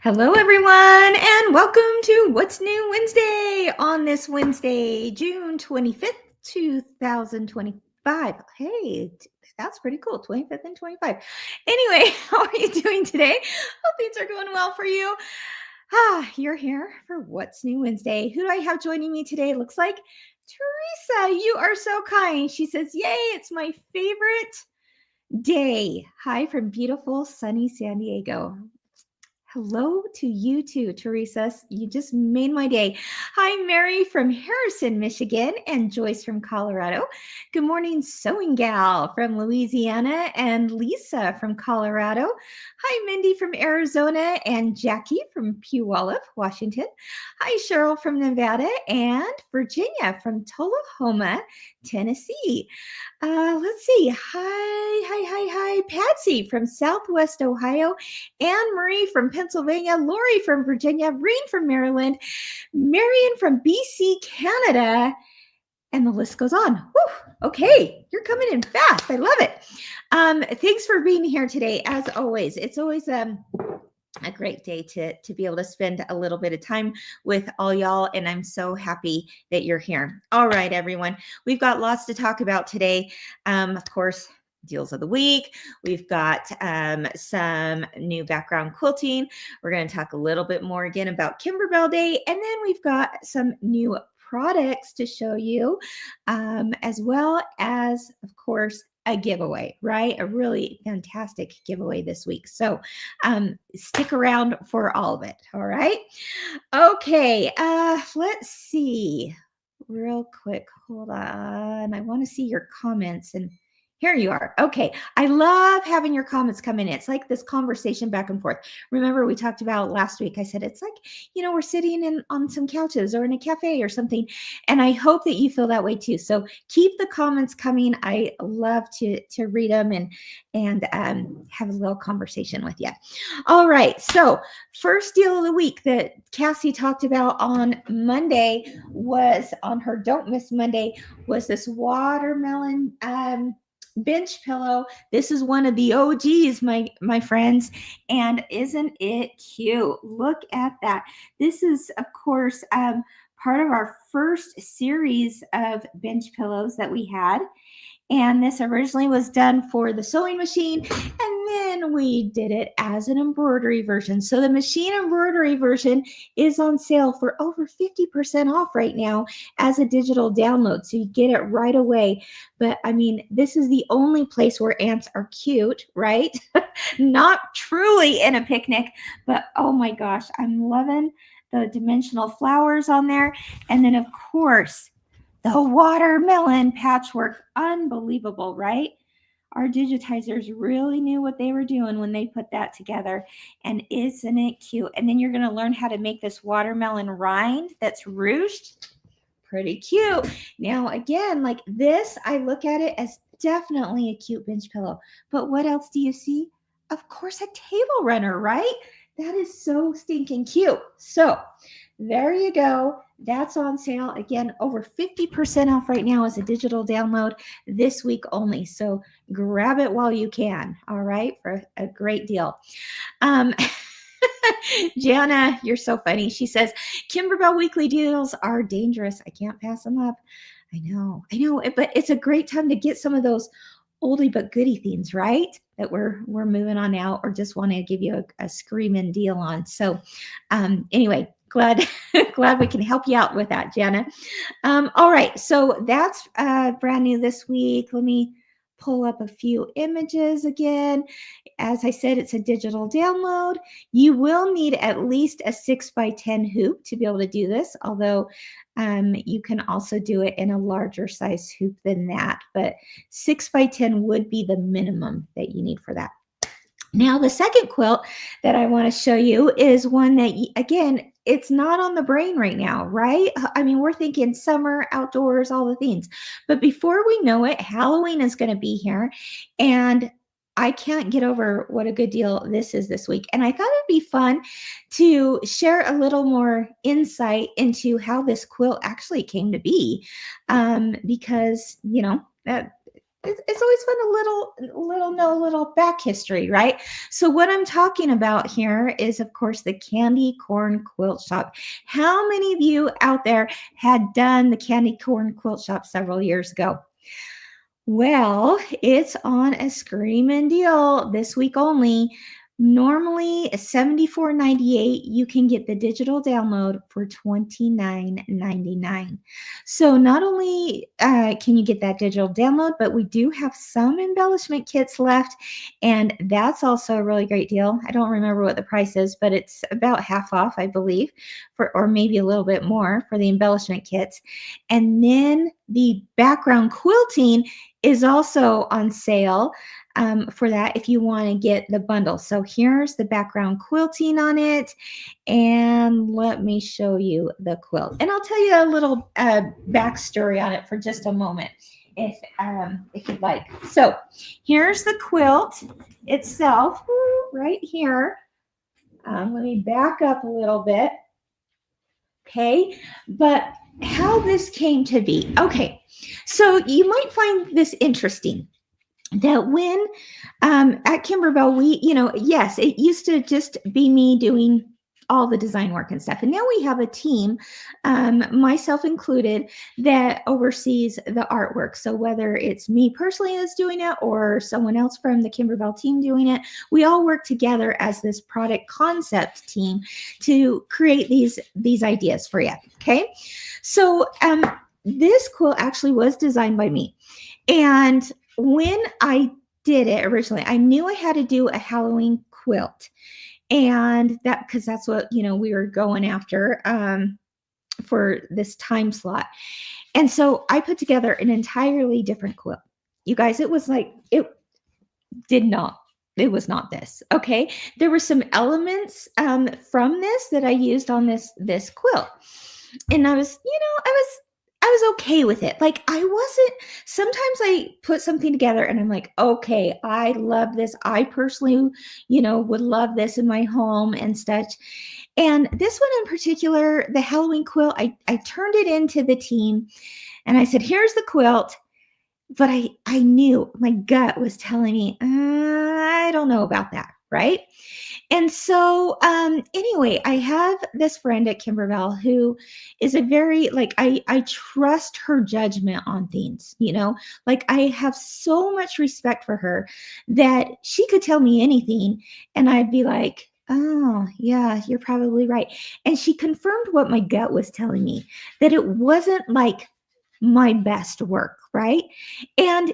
Hello, everyone, and welcome to What's New Wednesday on this Wednesday, June 25th, 2025. Hey, that's pretty cool, 25th and 25. Anyway, how are you doing today? Hope things are going well for you. You're here for What's New Wednesday. Who do I have joining me today? Looks like Teresa. You are so kind. She says, yay, it's my favorite day. Hi from beautiful, sunny San Diego. Hello to you too, Teresa. You just made my day. Hi, Mary from Harrison, Michigan, and Joyce from Colorado. Good morning, Sewing Gal from Louisiana, and Lisa from Colorado. Hi, Mindy from Arizona, and Jackie from Puyallup, Washington. Hi, Cheryl from Nevada, and Virginia from Tullahoma, Tennessee. Let's see. Hi, Patsy from Southwest Ohio, Anne Marie from Pennsylvania, Lori from Virginia, Reen from Maryland, Marion from BC, Canada, and the list goes on. Whew, okay, you're coming in fast. I love it. Thanks for being here today. As always, it's always a great day to be able to spend a little bit of time with all y'all, and I'm so happy that you're here. All right, everyone, we've got lots to talk about today. Of course, deals of the week. We've got some new background quilting. We're going to talk a little bit more again about Kimberbell Day, and then we've got some new products to show you, as well as, of course, a giveaway, right? A really fantastic giveaway this week. So stick around for all of it. All right. Okay. Let's see real quick. Hold on. I want to see your comments, and here you are. Okay. I love having your comments come in. It's like this conversation back and forth. Remember, we talked about last week. I said, it's like, we're sitting on some couches or in a cafe or something. And I hope that you feel that way too. So keep the comments coming. I love to read them and have a little conversation with you. All right. So first deal of the week that Cassie talked about on Monday was on her Don't Miss Monday was this watermelon bench pillow. This is one of the OGs, my friends, and isn't it cute? Look at that. This is, of course, part of our first series of bench pillows that we had. And this originally was done for the sewing machine, and then we did it as an embroidery version. So the machine embroidery version is on sale for over 50% off right now as a digital download. So you get it right away. But I mean, this is the only place where ants are cute, right? Not truly in a picnic, but oh my gosh, I'm loving the dimensional flowers on there. And then, of course, the watermelon patchwork, unbelievable, right? Our digitizers really knew what they were doing when they put that together. And isn't it cute? And then you're going to learn how to make this watermelon rind that's ruched. Pretty cute. Now, again, like this, I look at it as definitely a cute bench pillow. But what else do you see? Of course, a table runner, right? That is so stinking cute. So there you go. That's on sale. Again, over 50% off right now as a digital download this week only. So grab it while you can. All right, for a great deal. Jana, you're so funny. She says, Kimberbell weekly deals are dangerous. I can't pass them up. I know, but it's a great time to get some of those oldie but goodie things, right? That we're moving on now, or just want to give you a screaming deal on. So anyway, glad we can help you out with that, Jana. All right, so that's brand new this week. Let me pull up a few images again. As I said, it's a digital download. You will need at least a 6x10 hoop to be able to do this, although you can also do it in a larger size hoop than that, but 6x10 would be the minimum that you need for that. Now, the second quilt that I want to show you is one that, again, it's not on the brain right now, right? I mean, we're thinking summer, outdoors, all the things. But before we know it, Halloween is going to be here. And I can't get over what a good deal this is this week. And I thought it'd be fun to share a little more insight into how this quilt actually came to be. Because, It's always fun know a little back history, right? So what I'm talking about here is, of course, the candy corn quilt shop. How many of you out there had done the candy corn quilt shop several years ago? Well, it's on a screaming deal this week only. Normally, 74.98. You can get the digital download for 29.99. So not only can you get that digital download, but we do have some embellishment kits left, and that's also a really great deal. I don't remember what the price is, but it's about half off, I believe, or maybe a little bit more for the embellishment kits. And then the background quilting is also on sale for that if you want to get the bundle. So here's the background quilting on it. And let me show you the quilt. And I'll tell you a little backstory on it for just a moment if you'd like. So here's the quilt itself right here. Let me back up a little bit. Okay, but how this came to be. Okay, so you might find this interesting that when at Kimberbell, we, yes, it used to just be me doing all the design work and stuff. And now we have a team, myself included, that oversees the artwork. So whether it's me personally that's doing it or someone else from the Kimberbell team doing it, we all work together as this product concept team to create these ideas for you. Okay. So this quilt actually was designed by me. And when I did it originally, I knew I had to do a Halloween quilt. And that, because that's what, we were going after for this time slot. And so I put together an entirely different quilt. You guys, it was not this. Okay. There were some elements from this that I used on this quilt. And I was okay with it. Like sometimes I put something together and I'm like, okay, I love this. I personally, would love this in my home and such. And this one in particular, the Halloween quilt, I turned it into the team and I said, here's the quilt. But I knew my gut was telling me, I don't know about that. Right. And so, anyway, I have this friend at Kimberbell who is a very, I trust her judgment on things, I have so much respect for her that she could tell me anything and I'd be like, oh, yeah, you're probably right. And she confirmed what my gut was telling me, that it wasn't like my best work, right? And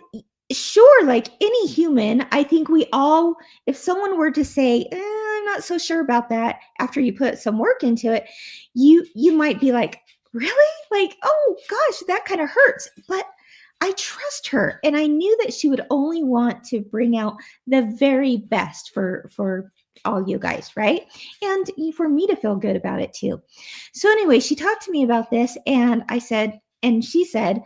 sure, like any human, I think we all, if someone were to say, I'm not so sure about that after you put some work into it, you might be like, really? Like, oh gosh, that kind of hurts. But I trust her and I knew that she would only want to bring out the very best for all you guys, right? And for me to feel good about it too. So anyway, she talked to me about this and she said,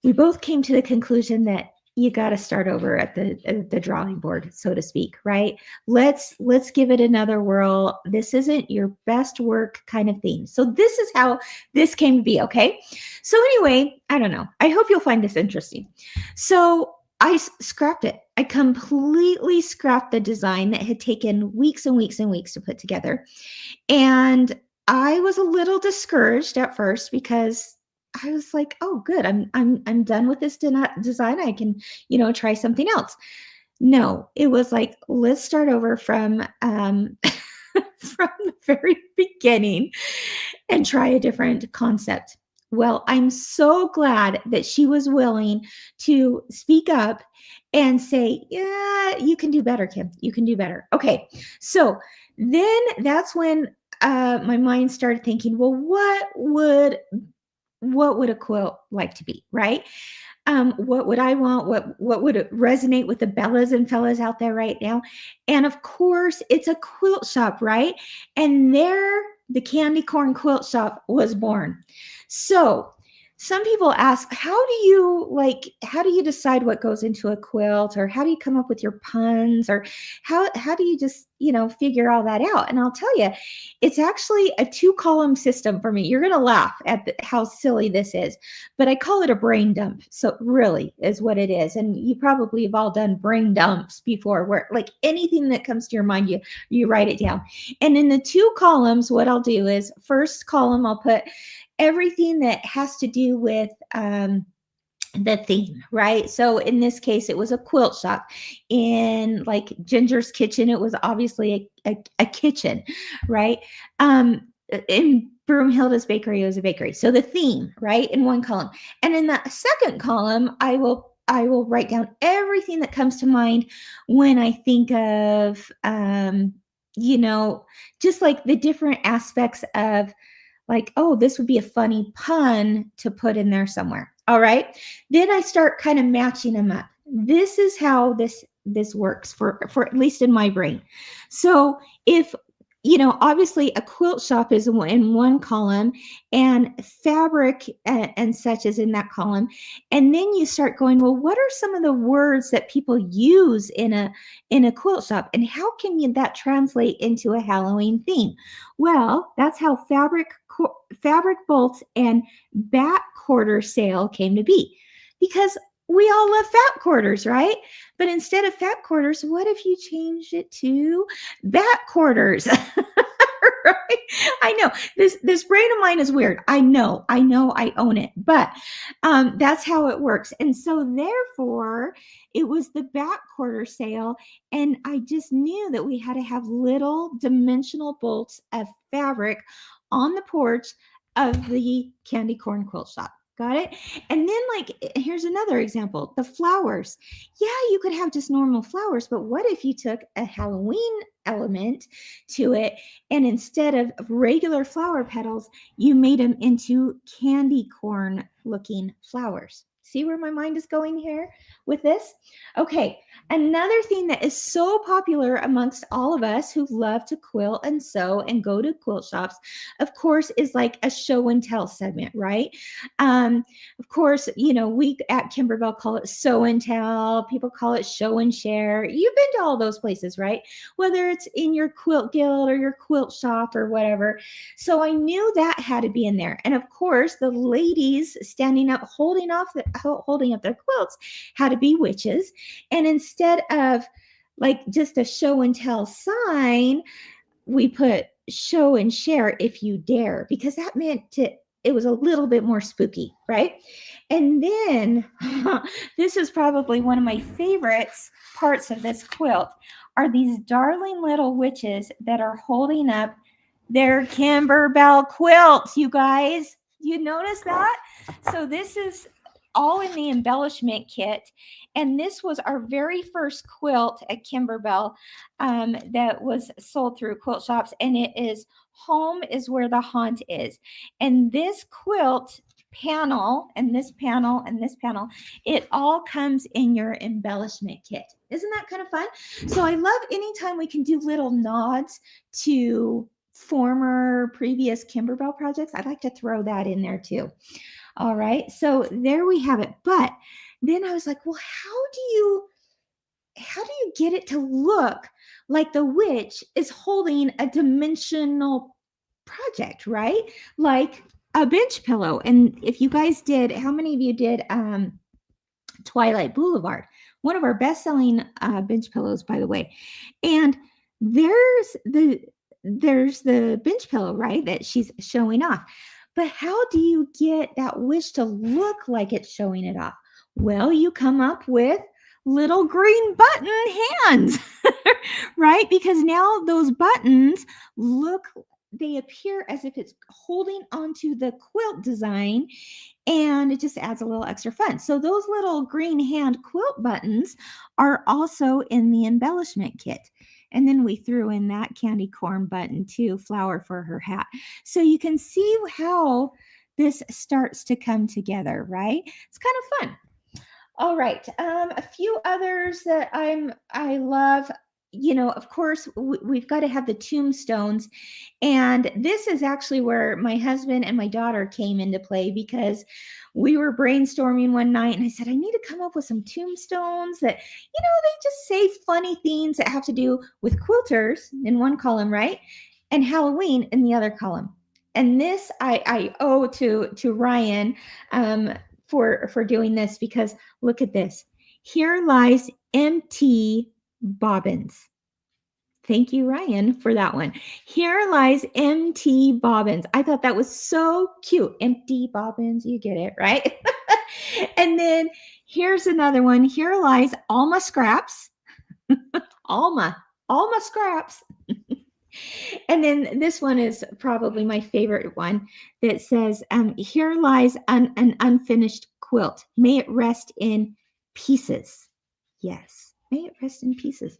we both came to the conclusion that you got to start over at the drawing board, so to speak, right? Let's give it another whirl. This isn't your best work kind of thing. So this is how this came to be, okay? So anyway, I don't know. I hope you'll find this interesting. So I scrapped it. I completely scrapped the design that had taken weeks and weeks and weeks to put together. And I was a little discouraged at first because I was like, oh, good. I'm done with this design. I can, try something else. No, it was like, let's start over from from the very beginning and try a different concept. Well, I'm so glad that she was willing to speak up and say, yeah, you can do better, Kim. You can do better. Okay. So then that's when my mind started thinking, well, what would a quilt like to be, right? What would I want? What would resonate with the Bellas and fellas out there right now? And of course, it's a quilt shop, right? And there, the Candy Corn Quilt Shop was born. So some people ask, how do you decide what goes into a quilt, or how do you come up with your puns, or how do you just figure all that out. And I'll tell you, it's actually a 2-column system for me. You're going to laugh at how silly this is, but I call it a brain dump. So it really is what it is. And you probably have all done brain dumps before, where like anything that comes to your mind, you write it down. And in the 2 columns, what I'll do is, first column, I'll put everything that has to do with the theme, right? So in this case, it was a quilt shop. In like Ginger's kitchen, it was obviously a kitchen, right? In Broomhilda's bakery, it was a bakery. So the theme, right, in 1 column. And in the second column, I will write down everything that comes to mind when I think of just like the different aspects of, like, oh, this would be a funny pun to put in there somewhere. All right. Then I start kind of matching them up. This is how this works for at least in my brain. So if obviously a quilt shop is in 1 column, and fabric and such is in that column. And then you start going, well, what are some of the words that people use in a quilt shop, and how can that translate into a Halloween theme? Well, that's how fabric bolts and bat quarter sale came to be, because we all love fat quarters, right? But instead of fat quarters, what if you changed it to bat quarters? Right? I know this brain of mine is weird. I know, I own it, but that's how it works. And so therefore, it was the bat quarter sale, and I just knew that we had to have little dimensional bolts of fabric on the porch of the candy corn quilt shop. Got it? And then, like, here's another example, the flowers. Yeah, you could have just normal flowers, but what if you took a Halloween element to it, and instead of regular flower petals, you made them into candy corn looking flowers? See where my mind is going here with this? Okay, another thing that is so popular amongst all of us who love to quilt and sew and go to quilt shops, of course, is like a show and tell segment, right? Of course, we at Kimberbell call it sew and tell. People call it show and share. You've been to all those places, right? Whether it's in your quilt guild or your quilt shop or whatever. So I knew that had to be in there. And of course, the ladies standing up, holding up their quilts had to be witches. And instead of like just a show and tell sign, we put show and share if you dare, because that meant it was a little bit more spooky, right? And then this is probably one of my favorites parts of this quilt, are these darling little witches that are holding up their Kimberbell quilts, you guys. You notice that? So this is all in the embellishment kit. And this was our very first quilt at Kimberbell that was sold through quilt shops. And it is home is where the haunt is. And this quilt panel and this panel and this panel, it all comes in your embellishment kit. Isn't that kind of fun? So I love anytime we can do little nods to former previous Kimberbell projects. I'd like to throw that in there too. All right, so there we have it. But then I was like, well, how do you get it to look like the witch is holding a dimensional project, right? Like a bench pillow. And if you guys did, how many of you did Twilight Boulevard? One of our best-selling bench pillows, by the way. And there's the bench pillow, right, that she's showing off. But how do you get that witch to look like it's showing it off? Well, you come up with little green button hands, right? Because now those buttons they appear as if it's holding onto the quilt design, and it just adds a little extra fun. So those little green hand quilt buttons are also in the embellishment kit. And then we threw in that candy corn button too, flower for her hat. So you can see how this starts to come together, right? It's kind of fun. All right. A few others that I love. of course, we've got to have the tombstones. And this is actually where my husband and my daughter came into play, because we were brainstorming one night and I said, I need to come up with some tombstones that, they just say funny things that have to do with quilters in one column, right? And Halloween in the other column. And this I owe to Ryan for doing this, because look at this. Here lies empty bobbins. Thank you, Ryan, for that one. Here lies empty bobbins. I thought that was so cute. Empty bobbins, you get it, right? And then here's another one. Here lies Alma scraps. Alma scraps. And then this one is probably my favorite one, that says, here lies an unfinished quilt. May it rest in pieces. Yes, may it rest in pieces.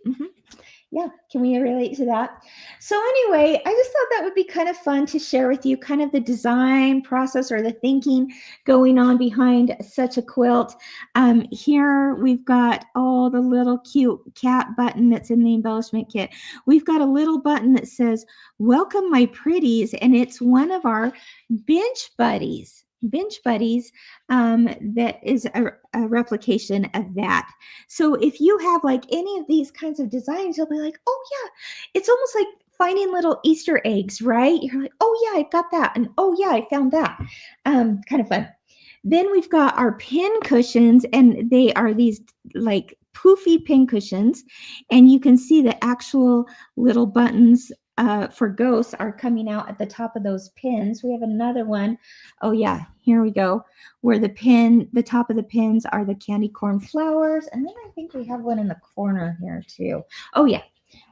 Yeah, can we relate to that? So anyway, I just thought that would be kind of fun to share with you kind of the design process, or the thinking going on behind such a quilt. Here we've got all the little cute cat button that's in the embellishment kit. We've got a little button that says, welcome my pretties, and it's one of our bench buddies. That is a replication of that. So if you have like any of these kinds of designs, you'll be like, oh yeah, it's almost like finding little Easter eggs, right? You're like, oh yeah, I've got that, and oh yeah, I found that. Kind of fun. Then we've got our pin cushions, and they are these like poofy pin cushions, and you can see the actual little buttons for ghosts are coming out at the top of those pins. We have another one. Oh yeah, here we go, where the top of the pins are the candy corn flowers. And then I think we have one in the corner here too. Oh yeah,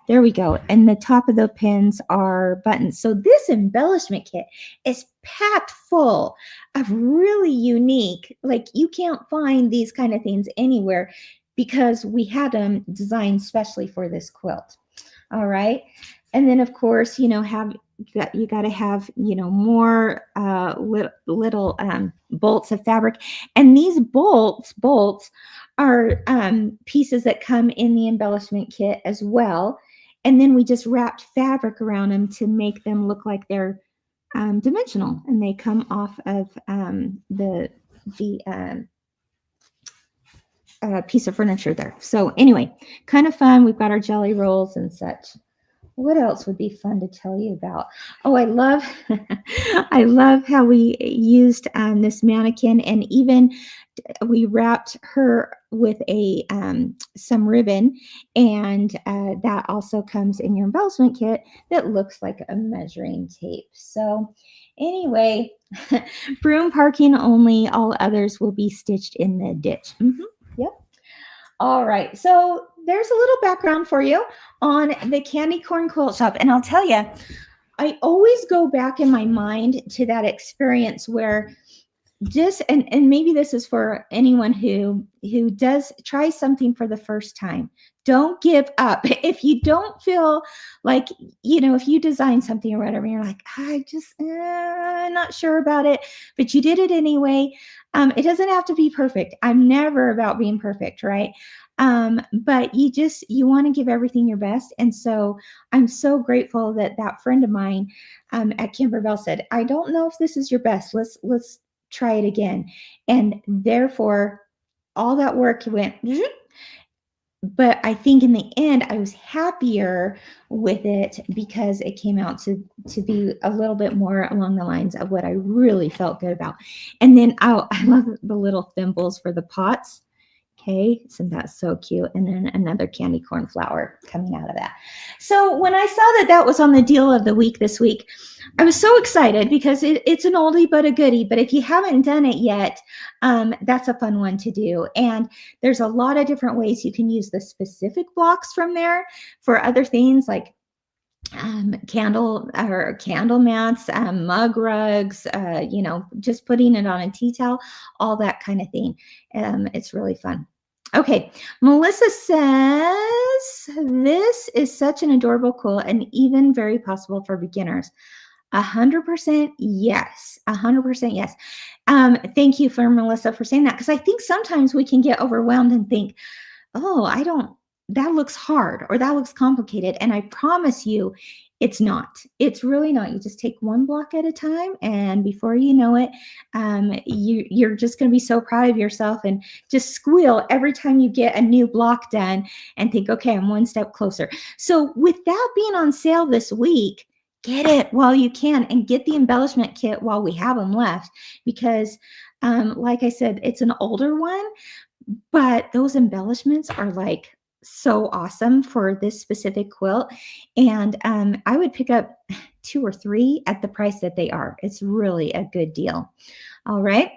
there we go. And the top of the pins are buttons. So this embellishment kit is packed full of really unique, like you can't find these kind of things anywhere, because we had them designed specially for this quilt. All right. And then, of course, you got to have, more little bolts of fabric. And these bolts are pieces that come in the embellishment kit as well. And then we just wrapped fabric around them to make them look like they're dimensional. And they come off of the piece of furniture there. So anyway, kind of fun. We've got our jelly rolls and such. What else would be fun to tell you about? Oh, I love how we used this mannequin, and even we wrapped her with some ribbon, and that also comes in your embellishment kit that looks like a measuring tape. So anyway, broom parking only. All others will be stitched in the ditch. Yep. All right, so there's a little background for you on the Candy Corn Quilt Shop. And I'll tell you, I always go back in my mind to that experience where and maybe this is for anyone who does try something for the first time. Don't give up. If you don't feel like, if you design something or whatever, you're like, I just not sure about it, but you did it anyway. It doesn't have to be perfect. I'm never about being perfect, right? But you want to give everything your best. And so I'm so grateful that friend of mine at Kimberbell said, I don't know if this is your best. Let's try it again. And therefore, all that work went, but I think in the end, I was happier with it because it came out to be a little bit more along the lines of what I really felt good about. And then I love the little thimbles for the pots. Okay, isn't that so cute? And then another candy corn flower coming out of that. So when I saw that was on the deal of the week this week, I was so excited because it's an oldie but a goodie. But if you haven't done it yet, that's a fun one to do. And there's a lot of different ways you can use the specific blocks from there for other things like candle mats, mug rugs, just putting it on a tea towel, all that kind of thing. It's really fun. Okay, Melissa says, this is such an adorable quilt and even very possible for beginners. 100% yes. 100% yes. Thank you for Melissa for saying that, because I think sometimes we can get overwhelmed and think, oh, I don't that looks hard or that looks complicated. And I promise you, it's not. It's really not. You just take one block at a time, and before you know it, you're just going to be so proud of yourself and just squeal every time you get a new block done and think, okay, I'm one step closer. So with that being on sale this week, get it while you can and get the embellishment kit while we have them left, because like I said, it's an older one, but those embellishments are like so awesome for this specific quilt. And I would pick up 2 or 3 at the price that they are. It's really a good deal. All right.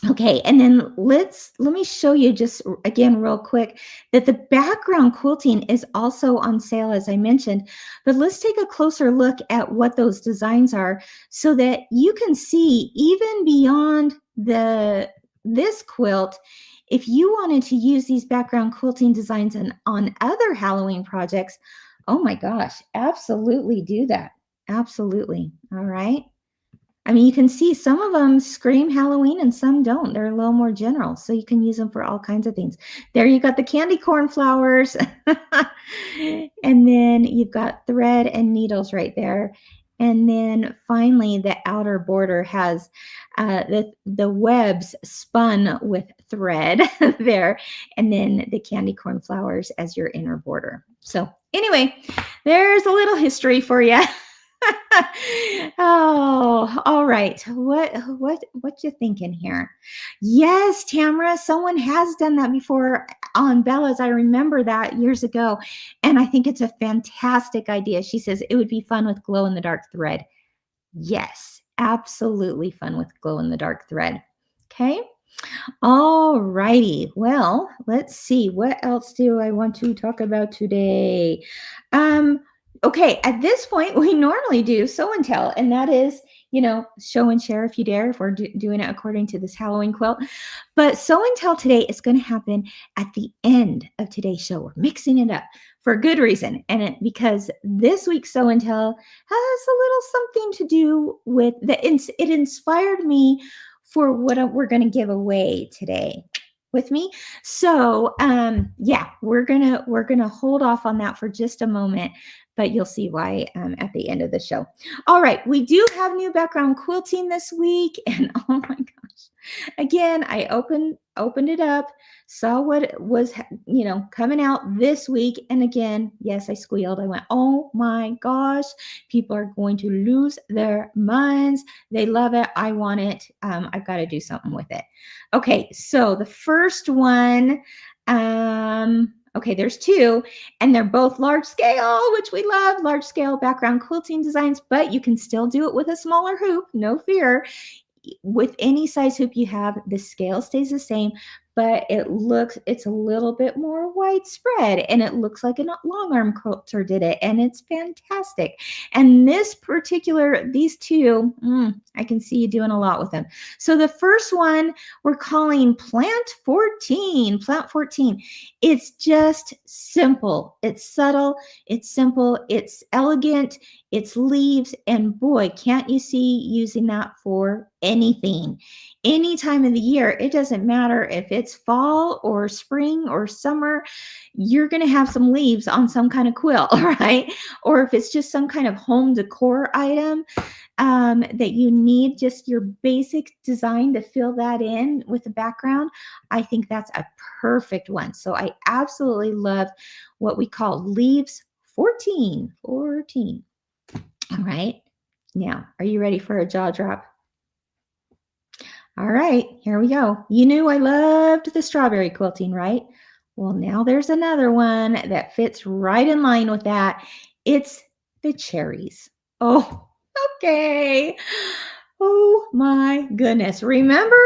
Okay, and then let me show you just again real quick that the background quilting is also on sale, as I mentioned. But let's take a closer look at what those designs are so that you can see even beyond this quilt. If you wanted to use these background quilting designs on other Halloween projects, oh my gosh, absolutely do that. Absolutely. All right. I mean, you can see some of them scream Halloween and some don't. They're a little more general, so you can use them for all kinds of things. There you got the candy corn flowers. And then you've got thread and needles right there. And then finally, the outer border has the webs spun with thread there. And then the candy corn flowers as your inner border. So anyway, there's a little history for you. Oh, all right. What you thinking here? Yes, Tamara, someone has done that before on Bella's. I remember that years ago, and I think it's a fantastic idea. She says it would be fun with glow in the dark thread. Yes, absolutely fun with glow in the dark thread. Okay. All righty. Well, let's see. What else do I want to talk about today? Okay, at this point, we normally do show and tell, and that is, show and share if you dare, if we're doing it according to this Halloween quilt. But show and tell today is going to happen at the end of today's show. We're mixing it up for a good reason, and because this week's show and tell has a little something to do with it inspired me for what we're going to give away today with me. So yeah, we're gonna hold off on that for just a moment, but you'll see why at the end of the show. All right, we do have new background quilting this week, and oh my gosh, again, I opened it up, saw what was coming out this week, and again, yes, I squealed. I went, oh my gosh, people are going to lose their minds. They love it. I want it. I've got to do something with it. Okay, so the first one, okay, there's 2, and they're both large scale, which we love, large scale background quilting designs, but you can still do it with a smaller hoop, no fear. With any size hoop you have, the scale stays the same, but it's a little bit more widespread, and it looks like a long arm quilter did it, and it's fantastic. And these 2, I can see you doing a lot with them. So the first one we're calling Plant 14. Plant 14. It's just simple. It's subtle. It's simple. It's elegant. It's leaves, and boy, can't you see using that for anything. Any time of the year, it doesn't matter if it's fall or spring or summer, you're going to have some leaves on some kind of quilt, right? Or if it's just some kind of home decor item that you need just your basic design to fill that in with the background, I think that's a perfect one. So I absolutely love what we call leaves 14. 14. All right. Now, are you ready for a jaw drop? All right, here we go. You knew I loved the strawberry quilting, right? Well, now there's another one that fits right in line with that. It's the cherries. Oh, okay. Oh my goodness. Remember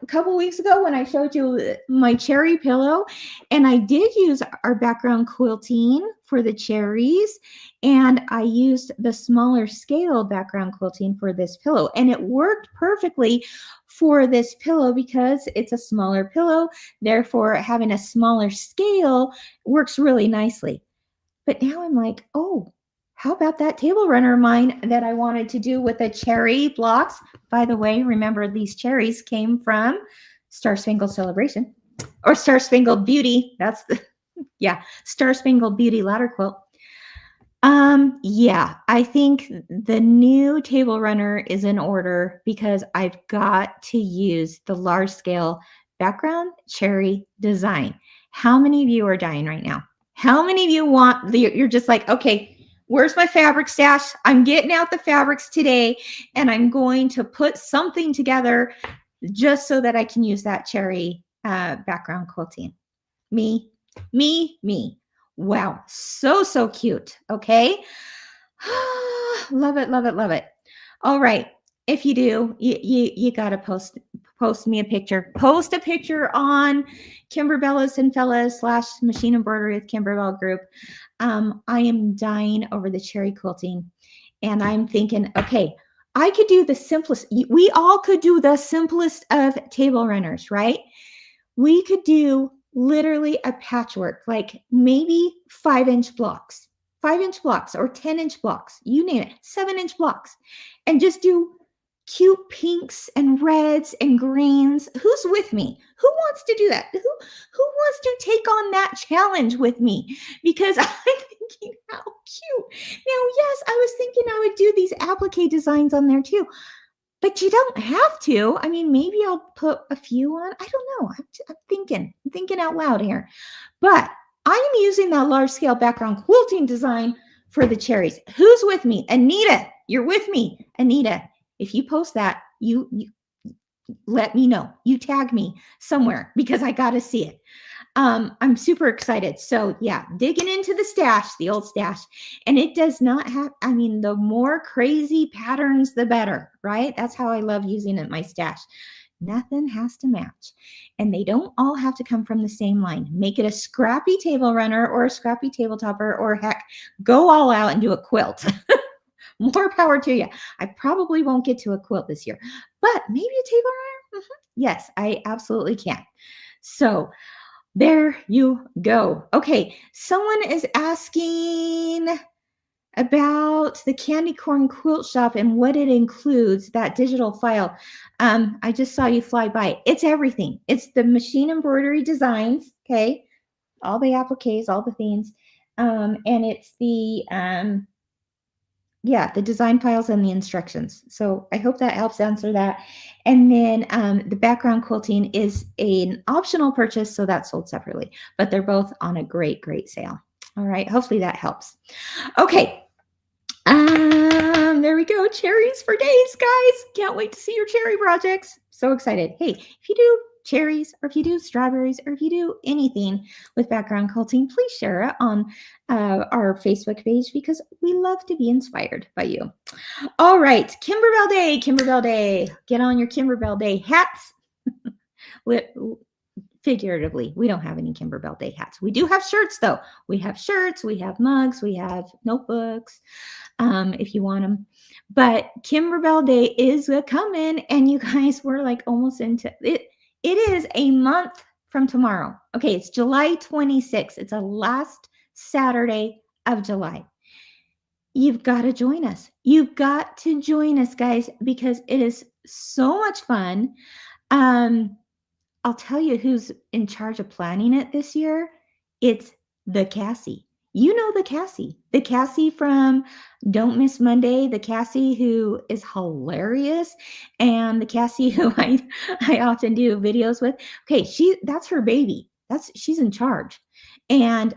a couple weeks ago when I showed you my cherry pillow, and I did use our background quilting for the cherries, and I used the smaller scale background quilting for this pillow, and it worked perfectly for this pillow because it's a smaller pillow. Therefore, having a smaller scale works really nicely. But now I'm like, oh, how about that table runner of mine that I wanted to do with the cherry blocks? By the way, remember these cherries came from Star Spangled Celebration or Star Spangled Beauty. That's Yeah, Star Spangled Beauty ladder quilt. Yeah, I think the new table runner is in order because I've got to use the large scale background cherry design. How many of you are dying right now? How many of you want you're just like, okay, where's my fabric stash? I'm getting out the fabrics today and I'm going to put something together just so that I can use that cherry background quilting. Me, me. Wow, so cute. Okay. Love it, love it, love it. All right. If you do, you gotta post me a picture. Post a picture on Kimberbellas and Fellas / Machine Embroidery with Kimberbell group. I am dying over the cherry quilting, and I'm thinking, okay, I could do the simplest. We all could do the simplest of table runners, right? We could do literally a patchwork, like maybe 5-inch blocks, 5-inch blocks or 10-inch blocks, you name it, 7-inch blocks, and just do cute pinks and reds and greens. Who's with me? Who wants to do that? Who wants to take on that challenge with me? Because I'm thinking, how cute. Now, yes, I was thinking I would do these applique designs on there too. But you don't have to. I mean, maybe I'll put a few on. I don't know. I'm thinking out loud here. But I'm using that large scale background quilting design for the cherries. Who's with me? Anita, you're with me. Anita, if you post that, you let me know. You tag me somewhere because I got to see it. I'm super excited. So yeah, digging into the stash, the old stash, and it does not have, I mean, the more crazy patterns, the better, right? That's how I love using it, my stash. Nothing has to match, and they don't all have to come from the same line. Make it a scrappy table runner or a scrappy table topper, or heck, go all out and do a quilt. More power to you. I probably won't get to a quilt this year, but maybe a table runner. Yes, I absolutely can. So there you go. Okay, someone is asking about the Candy Corn Quilt Shop and what it includes, that digital file. I just saw you fly by. It's everything. It's the machine embroidery designs, okay? All the appliques, all the things. And it's the yeah, the design files and the instructions. So I hope that helps answer that. And then the background quilting is an optional purchase, so that's sold separately, but they're both on a great sale. All right, hopefully that helps. Okay, there we go. Cherries for days, guys. Can't wait to see your cherry projects. So excited. Hey, if you do cherries, or if you do strawberries, or if you do anything with background quilting, please share it on our Facebook page because we love to be inspired by you. All right, Kimberbell Day, Kimberbell Day. Get on your Kimberbell Day hats. Figuratively, we don't have any Kimberbell Day hats. We do have shirts, though. We have shirts, we have mugs, we have notebooks, if you want them. But Kimberbell Day is coming, and you guys were like almost into it. It is a month from tomorrow. Okay, it's July 26th. It's the last Saturday of July. You've got to join us. You've got to join us, guys, because it is so much fun. I'll tell you who's in charge of planning it this year. It's the Cassie. You know the Cassie from Don't Miss Monday, the Cassie who is hilarious, and the Cassie who I often do videos with. Okay, that's her baby. She's in charge. And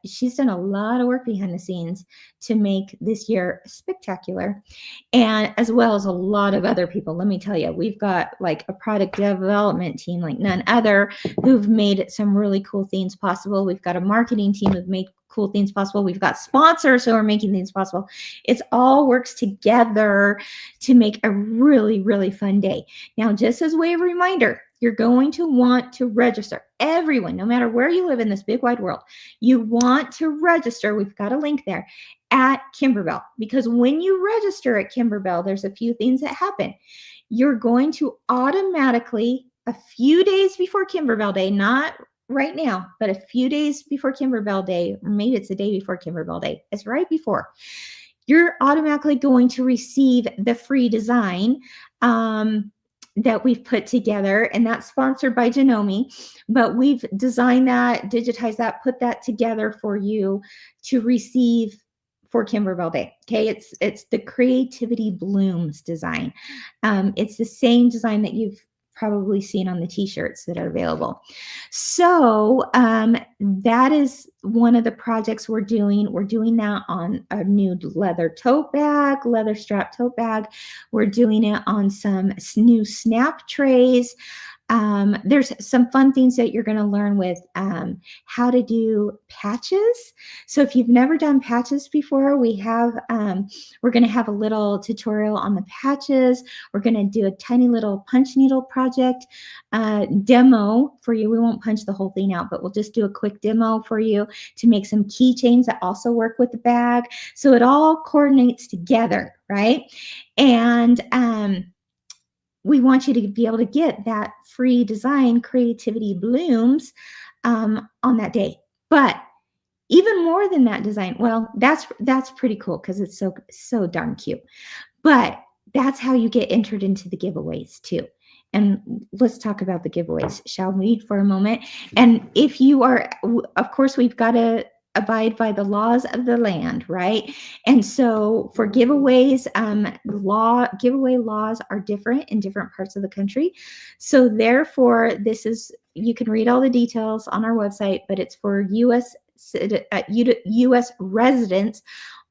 she's done a lot of work behind the scenes to make this year spectacular, and as well as a lot of other people. Let me tell you, we've got like a product development team like none other who've made some really cool things possible. We've got a marketing team who've made cool things possible. We've got sponsors who are making things possible. It's all works together to make a really fun day. Now, just as a way of reminder, you're going to want to register. Everyone, no matter where you live in this big wide world, you want to register. We've got a link there at Kimberbell, because when you register at Kimberbell, there's a few things that happen. You're going to automatically, a few days before Kimberbell Day, not right now, but a few days before Kimberbell Day, or maybe it's the day before Kimberbell Day, it's right before, you're automatically going to receive the free design that we've put together, and that's sponsored by Janome, but we've designed that, digitized that, put that together for you to receive for Kimberbell Day. Okay, it's the Creativity Blooms design. It's the same design that you've probably seen on the t-shirts that are available. So that is one of the projects we're doing. We're doing that on a new leather tote bag, leather strap tote bag. We're doing it on some new snap trays. There's some fun things that you're going to learn with how to do patches. So if you've never done patches before, we're going to have a little tutorial on the patches. We're going to do a tiny little punch needle project demo for you. We won't punch the whole thing out, but we'll just do a quick demo for you to make some keychains that also work with the bag. So it all coordinates together, right? And we want you to be able to get that free design, Creativity Blooms, on that day. But even more than that design, well, that's pretty cool because it's so darn cute. But that's how you get entered into the giveaways too. And let's talk about the giveaways, shall we, for a moment? And if you are, of course, we've got to abide by the laws of the land, right? And so for giveaways, giveaway laws are different in different parts of the country. So therefore, you can read all the details on our website, but it's for U.S. residents,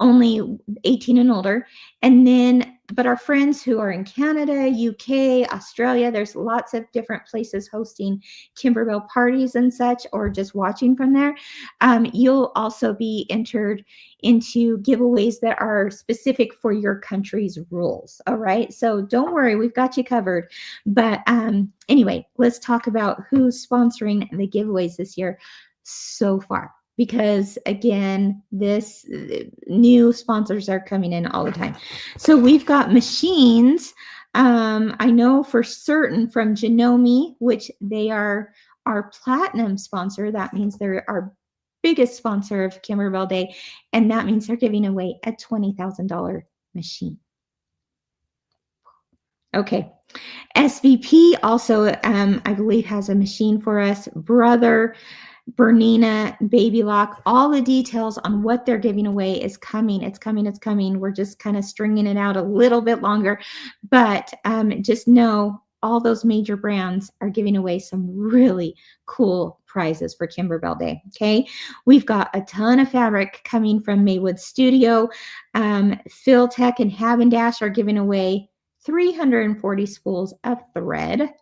only 18 and older. And then, but our friends who are in Canada, UK, Australia, there's lots of different places hosting Kimberbell parties and such, or just watching from there. You'll also be entered into giveaways that are specific for your country's rules. All right. So don't worry, we've got you covered. But anyway, let's talk about who's sponsoring the giveaways this year so far. Because again, this new sponsors are coming in all the time. So we've got machines. I know for certain from Janome, which they are our platinum sponsor. That means they're our biggest sponsor of Kimberbell Day. And that means they're giving away a $20,000 machine. Okay. SVP also, I believe, has a machine for us. Brother, Bernina, Baby Lock, all the details on what they're giving away is coming. It's coming. It's coming. We're just kind of stringing it out a little bit longer. But just know all those major brands are giving away some really cool prizes for Kimberbell Day. Okay. We've got a ton of fabric coming from Maywood Studio. Phil Tech and Habendash are giving away 340 spools of thread.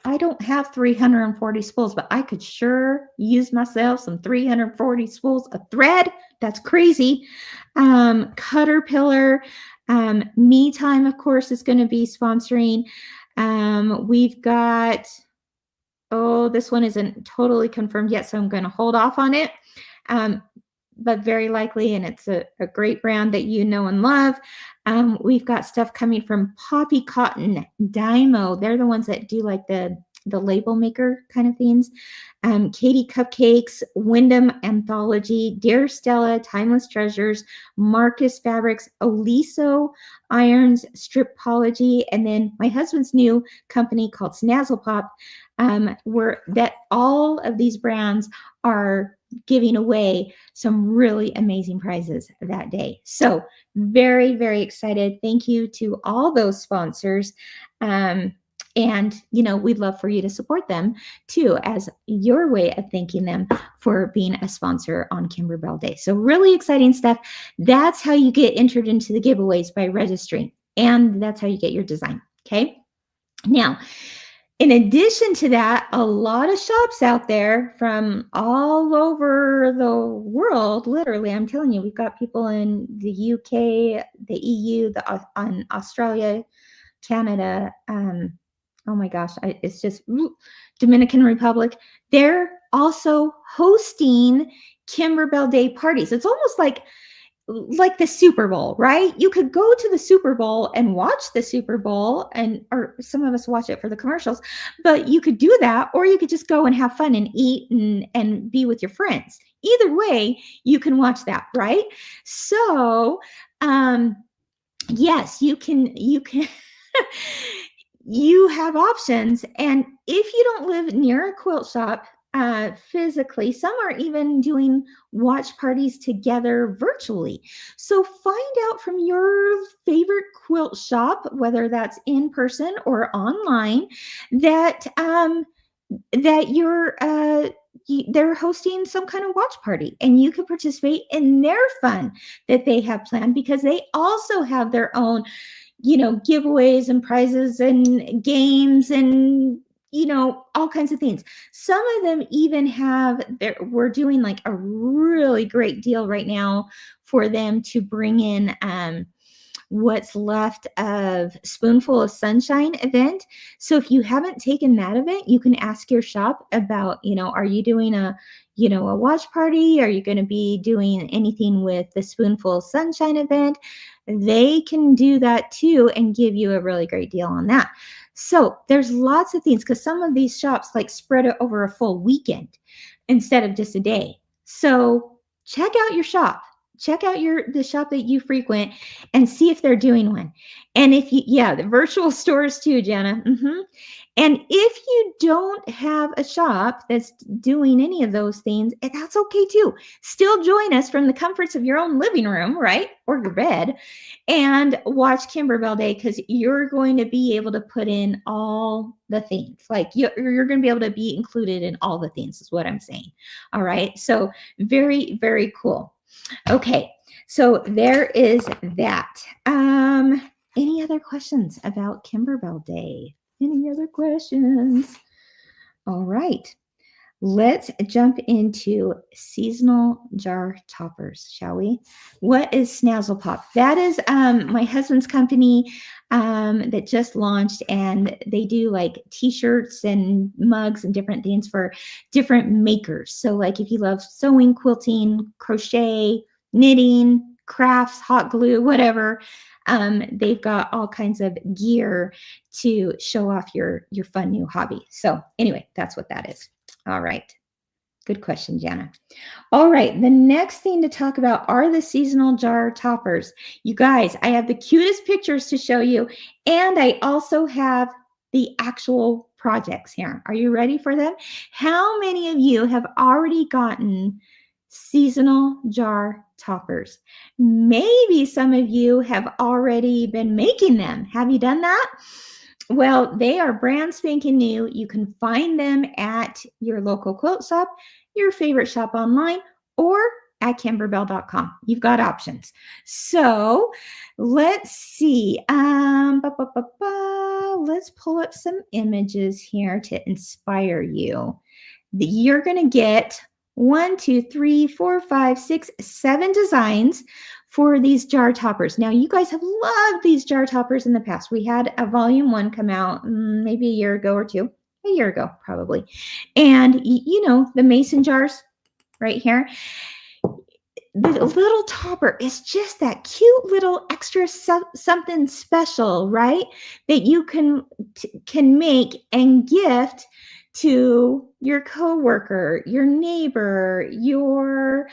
I don't have 340 spools, but I could sure use myself some 340 spools of thread. That's crazy. Caterpillar, Me Time, of course, is going to be sponsoring. We've got, this one isn't totally confirmed yet, so I'm going to hold off on it. But very likely, and it's a great brand that you know and love. We've got stuff coming from Poppy Cotton, Dymo. They're the ones that do like the label maker kind of things. Katie Cupcakes, Wyndham Anthology, Dear Stella, Timeless Treasures, Marcus Fabrics, Oliso Irons, Stripology, and then my husband's new company called Snazzle Pop, where that all of these brands are giving away some really amazing prizes that day. So very, very excited. Thank you to all those sponsors. And, we'd love for you to support them too, as your way of thanking them for being a sponsor on Kimberbell Day. So really exciting stuff. That's how you get entered into the giveaways, by registering. And that's how you get your design. Okay. Now, in addition to that, a lot of shops out there from all over the world, literally, I'm telling you, we've got people in the UK, the EU, on Australia, Canada, oh my gosh, it's just Dominican Republic. They're also hosting Kimberbell Day parties. It's almost like the Super Bowl, right? You could go to the Super Bowl and watch the Super Bowl, or some of us watch it for the commercials, but you could do that, or you could just go and have fun and eat and be with your friends. Either way, you can watch that, right? So, yes, you can you have options. And if you don't live near a quilt shop physically, some are even doing watch parties together virtually. So find out from your favorite quilt shop, whether that's in person or online, that they're hosting some kind of watch party, and you can participate in their fun that they have planned, because they also have their own giveaways and prizes and games and all kinds of things. Some of them even have we're doing like a really great deal right now for them to bring in what's left of Spoonful of Sunshine event. So if you haven't taken that event, you can ask your shop about, are you doing a watch party? Are you going to be doing anything with the Spoonful of Sunshine event? They can do that too and give you a really great deal on that. So there's lots of things, because some of these shops like spread it over a full weekend instead of just a day. So check out your shop. Check out the shop that you frequent and see if they're doing one. And if the virtual stores too, Jana. And if you don't have a shop that's doing any of those things, that's okay too. Still join us from the comforts of your own living room, right? Or your bed, and watch Kimberbell Day, because you're going to be able to put in all the things. Like you're going to be able to be included in all the things, is what I'm saying. All right. So very, very cool. Okay, so there is that. Any other questions about Kimberbell Day? Any other questions? All right, let's jump into seasonal jar toppers, shall we? What is Snazzle Pop? That is my husband's company that just launched, and they do like t-shirts and mugs and different things for different makers. So like if you love sewing, quilting, crochet, knitting, crafts, hot glue, whatever, they've got all kinds of gear to show off your fun new hobby. So anyway, that's what that is. All right. Good question, Jana. All right. The next thing to talk about are the seasonal jar toppers. You guys, I have the cutest pictures to show you, and I also have the actual projects here. Are you ready for them? How many of you have already gotten seasonal jar toppers? Maybe some of you have already been making them. Have you done that? Well, they are brand spanking new. You can find them at your local quilt shop, your favorite shop online, or at kimberbell.com. You've got options. So let's see. Let's pull up some images here to inspire you. You're going to get 1, 2, 3, 4, 5, 6, 7 designs for these jar toppers. Now, you guys have loved these jar toppers in the past. We had a volume 1 come out maybe a year ago or two, a year ago probably. And the mason jars right here. The little topper is just that cute little extra something special, right? That you can make and gift to your coworker, your neighbor, your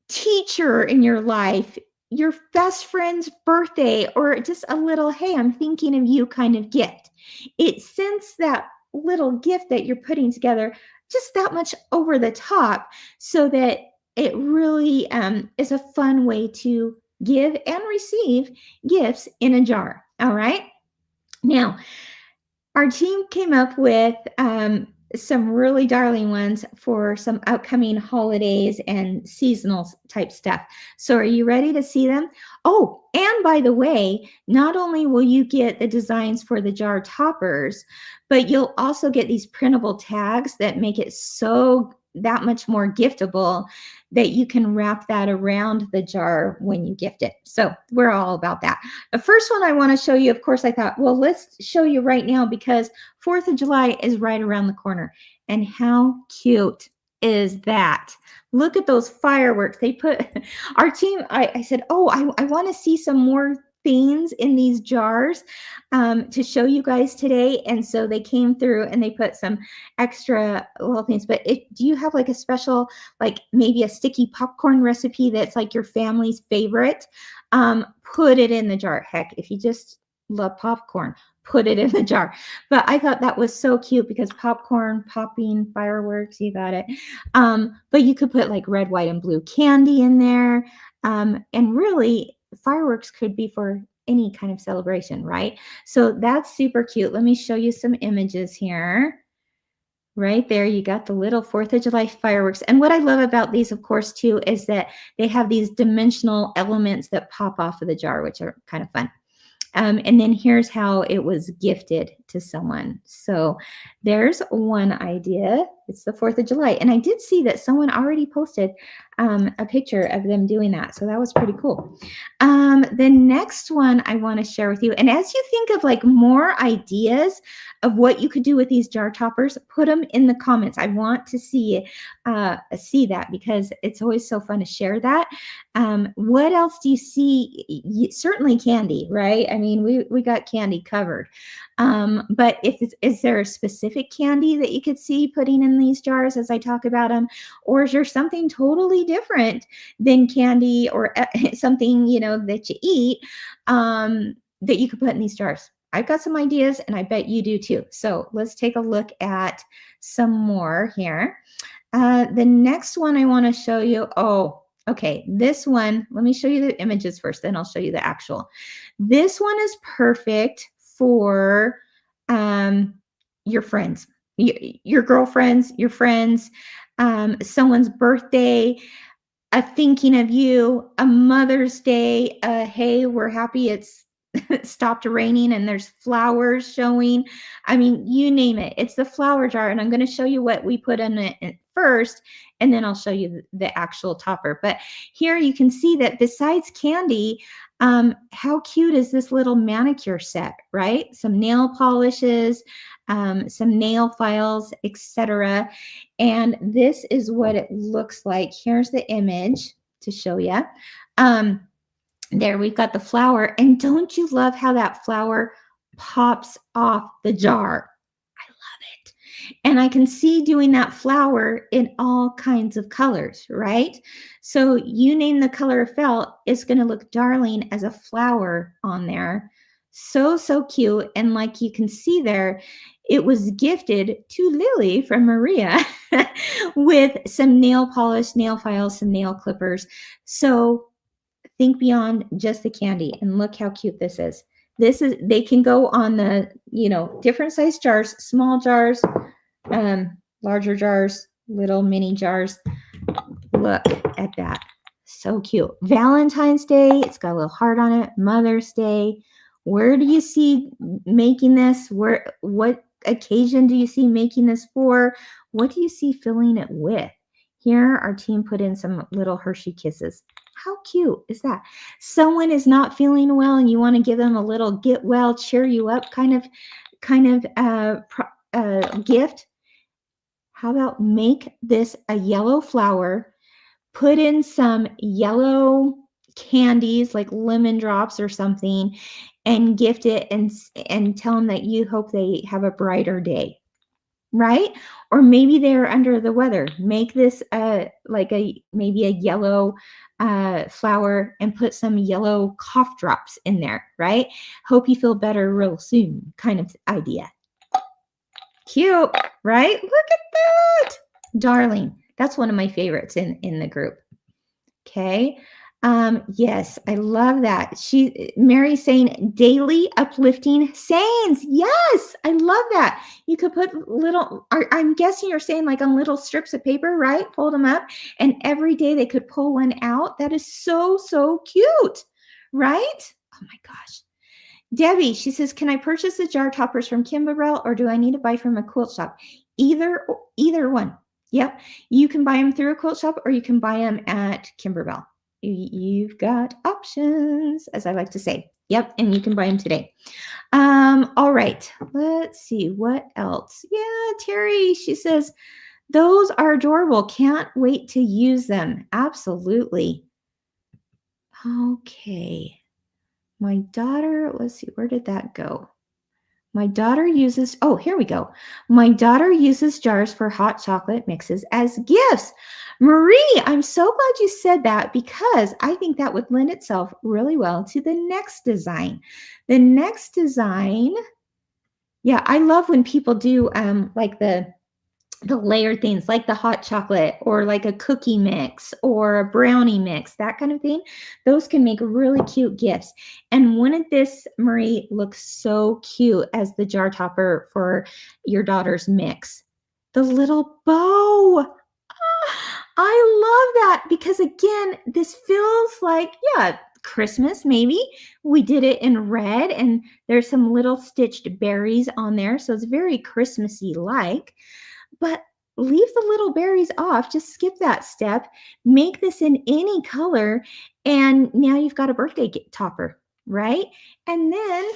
teacher in your life, your best friend's birthday, or just a little, hey, I'm thinking of you kind of gift. It sends that little gift that you're putting together just that much over the top, so that it really is a fun way to give and receive gifts in a jar. All right. Now, our team came up with some really darling ones for some upcoming holidays and seasonal type stuff. So are you ready to see them? Oh, and by the way, not only will you get the designs for the jar toppers, but you'll also get these printable tags that make it so that much more giftable that you can wrap that around the jar when you gift it. So we're all about that. The first one I want to show you, of course, I thought, well, let's show you right now, because 4th of July is right around the corner. And how cute is that? Look at those fireworks. They put our team, I said, oh, I want to see some more things in these jars to show you guys today. And so they came through and they put some extra little things. But do you have like a special, like maybe a sticky popcorn recipe that's like your family's favorite? Put it in the jar. Heck, if you just love popcorn. Put it in the jar. But I thought that was so cute because popcorn, popping, fireworks, you got it. But you could put like red, white, and blue candy in there. And really, fireworks could be for any kind of celebration, right? So that's super cute. Let me show you some images here. Right there, you got the little 4th of July fireworks. And what I love about these, of course, too, is that they have these dimensional elements that pop off of the jar, which are kind of fun. And then here's how it was gifted to someone. So there's one idea. It's the 4th of July. And I did see that someone already posted a picture of them doing that. So that was pretty cool. The next one I want to share with you. And as you think of like more ideas of what you could do with these jar toppers, put them in the comments. I want to see that because it's always so fun to share that. What else do you see? Certainly candy, right? I mean, we got candy covered. But is there a specific candy that you could see putting in these jars as I talk about them? Or is there something totally different than candy or something, that you eat that you could put in these jars? I've got some ideas and I bet you do too. So let's take a look at some more here. The next one I want to show you. Oh, okay. This one, let me show you the images first, then I'll show you the actual. This one is perfect for your friends, your girlfriends, your friends, someone's birthday, a thinking of you, a Mother's Day, hey, we're happy it's stopped raining and there's flowers showing. I mean, you name it. It's the flower jar. And I'm going to show you what we put in it first, and then I'll show you the actual topper. But here you can see that besides candy, how cute is this little manicure set, right? Some nail polishes, some nail files, etc. And this is what it looks like. Here's the image to show you. There we've got the flower. And don't you love how that flower pops off the jar? I love it. And I can see doing that flower in all kinds of colors, right? So you name the color of felt, it's going to look darling as a flower on there. So, so cute. And like you can see there, it was gifted to Lily from Maria with some nail polish, nail files, some nail clippers. So think beyond just the candy and look how cute this is. They can go on the, different size jars, small jars, larger jars, little mini jars. Look at that. So cute. Valentine's Day, it's got a little heart on it. Mother's Day. Where do you see making this? What occasion do you see making this for? What do you see filling it with? Here, our team put in some little Hershey Kisses. How cute is that? Someone is not feeling well and you want to give them a little get well, cheer you up kind of gift. How about make this a yellow flower, put in some yellow candies like lemon drops or something, and gift it and tell them that you hope they have a brighter day. Right? Or maybe they're under the weather. Make this maybe a yellow flower and put some yellow cough drops in there, right? Hope you feel better real soon kind of idea. Cute, right? Look at that. Darling. That's one of my favorites in the group. Okay. Yes, I love that. Mary's saying daily uplifting sayings. Yes, I love that. You could put I'm guessing you're saying like on little strips of paper, right? Fold them up, and every day they could pull one out. That is so, so cute, right? Oh my gosh. Debbie, she says, can I purchase the jar toppers from Kimberbell or do I need to buy from a quilt shop? Either one. Yep. You can buy them through a quilt shop or you can buy them at Kimberbell. You've got options, as I like to say. Yep, and you can buy them today. All right, let's see what else. Yeah, Terry, she says, those are adorable. Can't wait to use them. Absolutely. Okay. My daughter, let's see, where did that go? My daughter uses, oh, here we go. My daughter uses jars for hot chocolate mixes as gifts. Marie, I'm so glad you said that because I think that would lend itself really well to the next design. The next design, yeah, I love when people do like the layered things like the hot chocolate or like a cookie mix or a brownie mix, that kind of thing. Those can make really cute gifts. And wouldn't this, Marie, look so cute as the jar topper for your daughter's mix? The little bow. I love that because again, this feels like, yeah, Christmas maybe. We did it in red and there's some little stitched berries on there. So it's very Christmassy like. But leave the little berries off. Just skip that step. Make this in any color. And now you've got a birthday topper, right? And then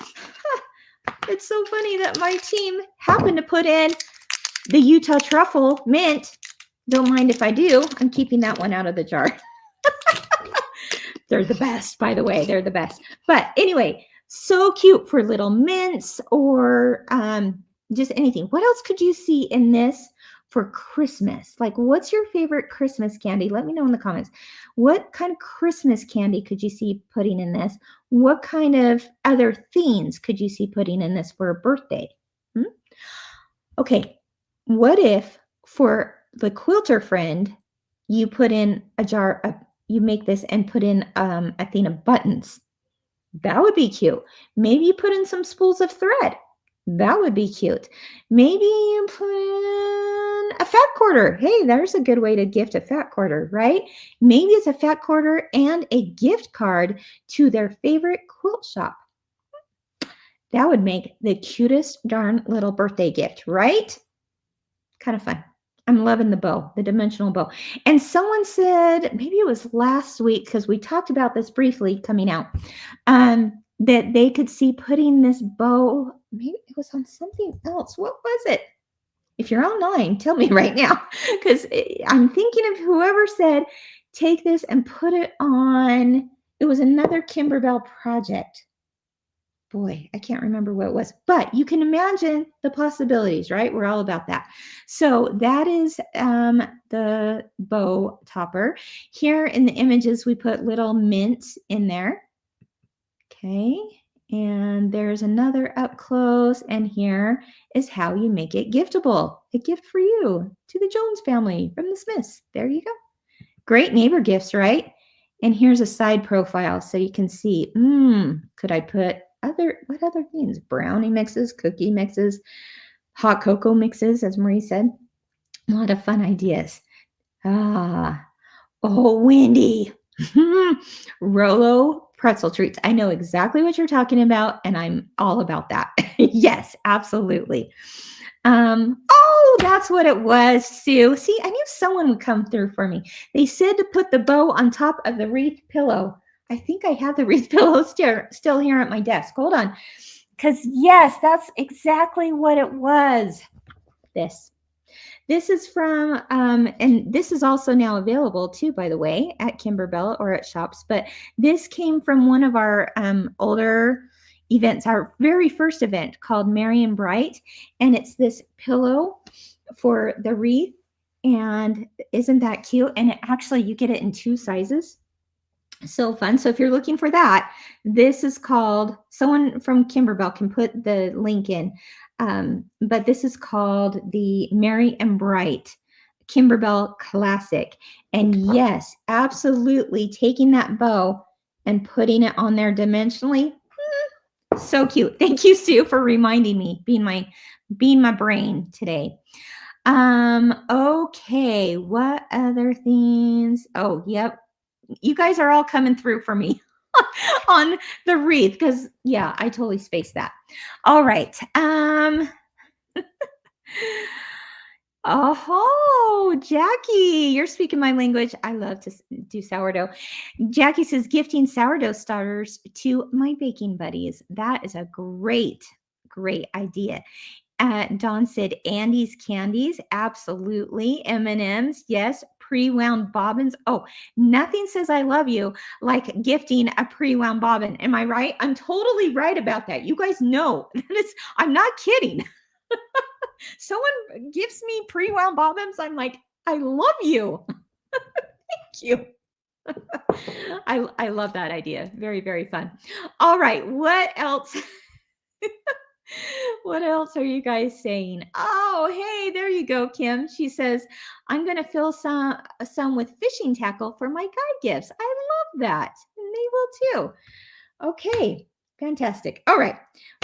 it's so funny that my team happened to put in the Utah truffle mint. Don't mind if I do. I'm keeping that one out of the jar. They're the best, by the way. They're the best. But anyway, so cute for little mints or just anything. What else could you see in this for Christmas? Like, what's your favorite Christmas candy? Let me know in the comments. What kind of Christmas candy could you see putting in this? What kind of other themes could you see putting in this for a birthday? Okay, what if for the quilter friend, you put in a jar of, you make this and put in a thing of buttons? That would be cute. Maybe you put in some spools of thread. That would be cute. Maybe you put in a fat quarter. Hey, there's a good way to gift a fat quarter, right? Maybe it's a fat quarter and a gift card to their favorite quilt shop. That would make the cutest darn little birthday gift, right? Kind of fun. I'm loving the bow, the dimensional bow. And someone said, maybe it was last week, because we talked about this briefly coming out, that they could see putting this bow, maybe it was on something else. What was it? If you're online, tell me right now, because I'm thinking of whoever said, take this and put it on, it was another Kimberbell project. Boy, I can't remember what it was, but you can imagine the possibilities, right? We're all about that. So that is the bow topper. Here in the images, we put little mints in there. Okay, and there's another up close, and here is how you make it giftable. A gift for you to the Jones family from the Smiths. There you go. Great neighbor gifts, right? And here's a side profile so you can see, could I put what other things? Brownie mixes, cookie mixes, hot cocoa mixes, as Marie said. A lot of fun ideas. Oh, Wendy. Rolo pretzel treats. I know exactly what you're talking about, and I'm all about that. Yes, absolutely. Oh, that's what it was, Sue. See, I knew someone would come through for me. They said to put the bow on top of the wreath pillow. I think I have the wreath pillow still here at my desk. Hold on. Because, yes, that's exactly what it was. This is from, and this is also now available too, by the way, at Kimberbell or at shops. But this came from one of our older events, our very first event called Merry and Bright. And it's this pillow for the wreath. And isn't that cute? And actually, you get it in 2 sizes. So fun. So if you're looking for that, this is called, someone from Kimberbell can put the link in. But this is called the Merry and Bright Kimberbell Classic. And yes, absolutely taking that bow and putting it on there dimensionally. So cute. Thank you, Sue, for reminding me, being my brain today. Okay, what other things? Oh, yep. You guys are all coming through for me on the wreath because, yeah, I totally spaced that. All right. Oh, Jackie, you're speaking my language. I love to do sourdough. Jackie says, gifting sourdough starters to my baking buddies. That is a great, great idea. Dawn said, Andy's candies. Absolutely. M&Ms. Yes. pre-wound bobbins. Oh, nothing says I love you like gifting a pre-wound bobbin. Am I right? I'm totally right about that. You guys know that I'm not kidding. Someone gives me pre-wound bobbins. I'm like, I love you. Thank you. I love that idea. Very, very fun. All right. What else? What else are you guys saying? Oh, hey, there you go, Kim. She says, I'm going to fill some with fishing tackle for my guide gifts. I love that. And they will too. Okay, fantastic. All right,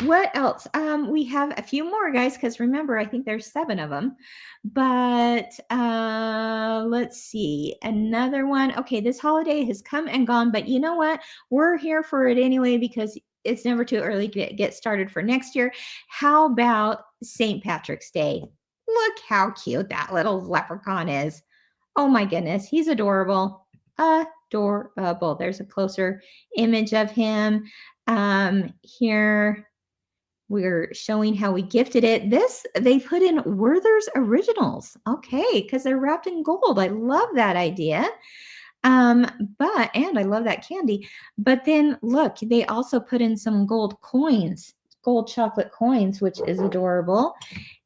what else? We have a few more, guys, because remember, I think there's 7 of them. But let's see, another one. Okay, this holiday has come and gone, but you know what? We're here for it anyway because it's never too early to get started for next year. How about St. Patrick's Day? Look how cute that little leprechaun is. Oh my goodness, he's adorable. Adorable. There's a closer image of him. Here we're showing how we gifted it. This, they put in Werther's Originals. Okay, because they're wrapped in gold. I love that idea. And I love that candy. But then look, they also put in some gold coins, gold chocolate coins, which is adorable.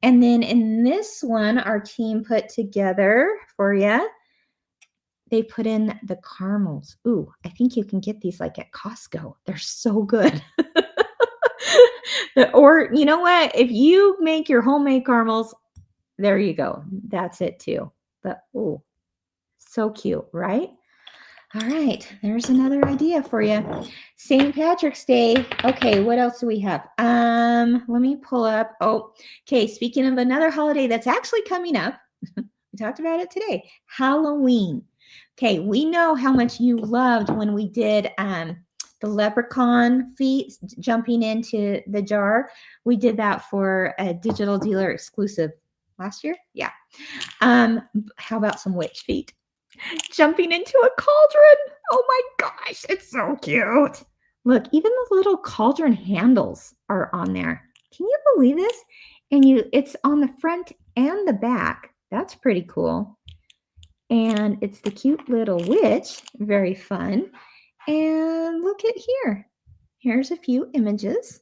And then in this one, our team put together for you, they put in the caramels. Ooh, I think you can get these like at Costco. They're so good. Or you know what? If you make your homemade caramels, there you go. That's it too. But ooh, so cute, right? All right, there's another idea for you. St. Patrick's Day. Okay, what else do we have? Let me pull up. Oh, okay. Speaking of another holiday that's actually coming up, we talked about it today. Halloween. Okay, we know how much you loved when we did the leprechaun feet jumping into the jar. We did that for a digital dealer exclusive last year. Yeah. How about some witch feet? Jumping into a cauldron. Oh my gosh, it's so cute. Look, even the little cauldron handles are on there. Can you believe this? And it's on the front and the back. That's pretty cool. And it's the cute little witch. Very fun. And look at here. Here's a few images.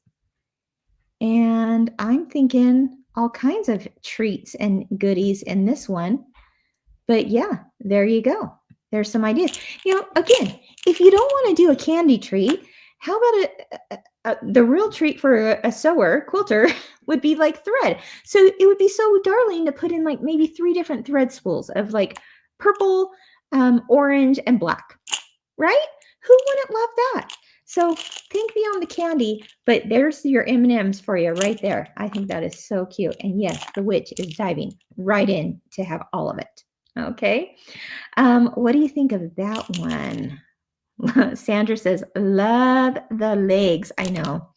And I'm thinking all kinds of treats and goodies in this one. But yeah, there you go. There's some ideas. You know, again, if you don't want to do a candy treat, how about the real treat for a sewer, quilter, would be like thread. So it would be so darling to put in like maybe 3 different thread spools of like purple, orange, and black, right? Who wouldn't love that? So think beyond the candy, but there's your M&Ms for you right there. I think that is so cute. And yes, the witch is diving right in to have all of it. Okay. What do you think of that one? Sandra says, love the legs. I know.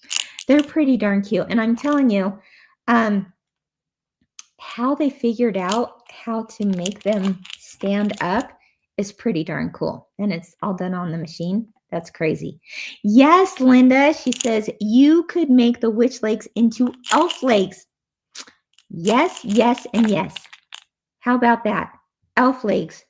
They're pretty darn cute. And I'm telling you, how they figured out how to make them stand up is pretty darn cool. And it's all done on the machine. That's crazy. Yes, Linda, she says, you could make the witch legs into elf legs. Yes, yes, and yes. How about that? Elf legs.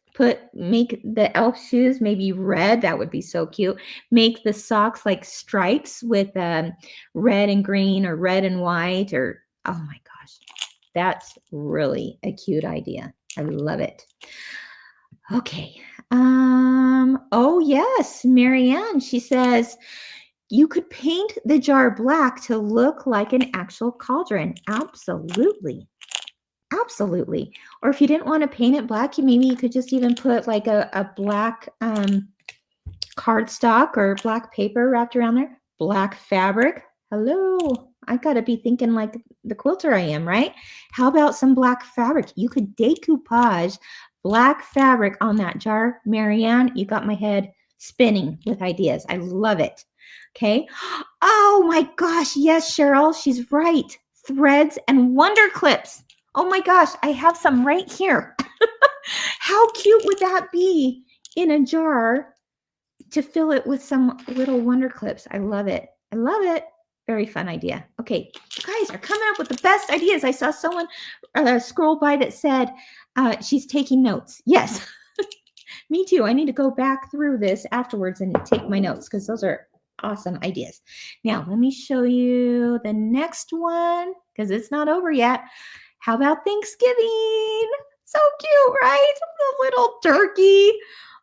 Make the elf shoes maybe red. That would be so cute. Make the socks like stripes with red and green or red and white, or oh my gosh, that's really a cute idea. I love it. Okay. Oh yes, Marianne, she says you could paint the jar black to look like an actual cauldron. Absolutely. Absolutely. Or if you didn't want to paint it black, maybe you could just even put like a black cardstock or black paper wrapped around there. Black fabric. Hello. I got to be thinking like the quilter I am, right? How about some black fabric? You could decoupage black fabric on that jar. Marianne, you got my head spinning with ideas. I love it. Okay. Oh my gosh. Yes, Cheryl. She's right. Threads and wonder clips. Oh my gosh, I have some right here. How cute would that be in a jar to fill it with some little wonder clips? I love it. I love it. Very fun idea. Okay, you guys are coming up with the best ideas. I saw someone scroll by that said she's taking notes. Yes, Me too. I need to go back through this afterwards and take my notes because those are awesome ideas. Now, let me show you the next one because it's not over yet. How about Thanksgiving? So cute, right? The little turkey.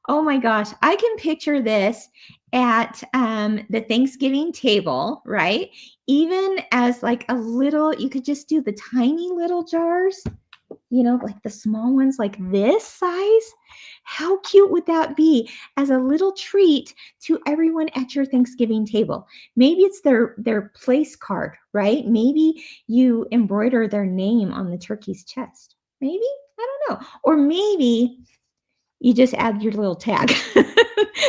Oh my gosh, I can picture this at the Thanksgiving table, right? Even as like a little, you could just do the tiny little jars, like the small ones like this size. How cute would that be as a little treat to everyone at your Thanksgiving table? Maybe it's their place card, right? Maybe you embroider their name on the turkey's chest. Maybe, I don't know. Or maybe you just add your little tag.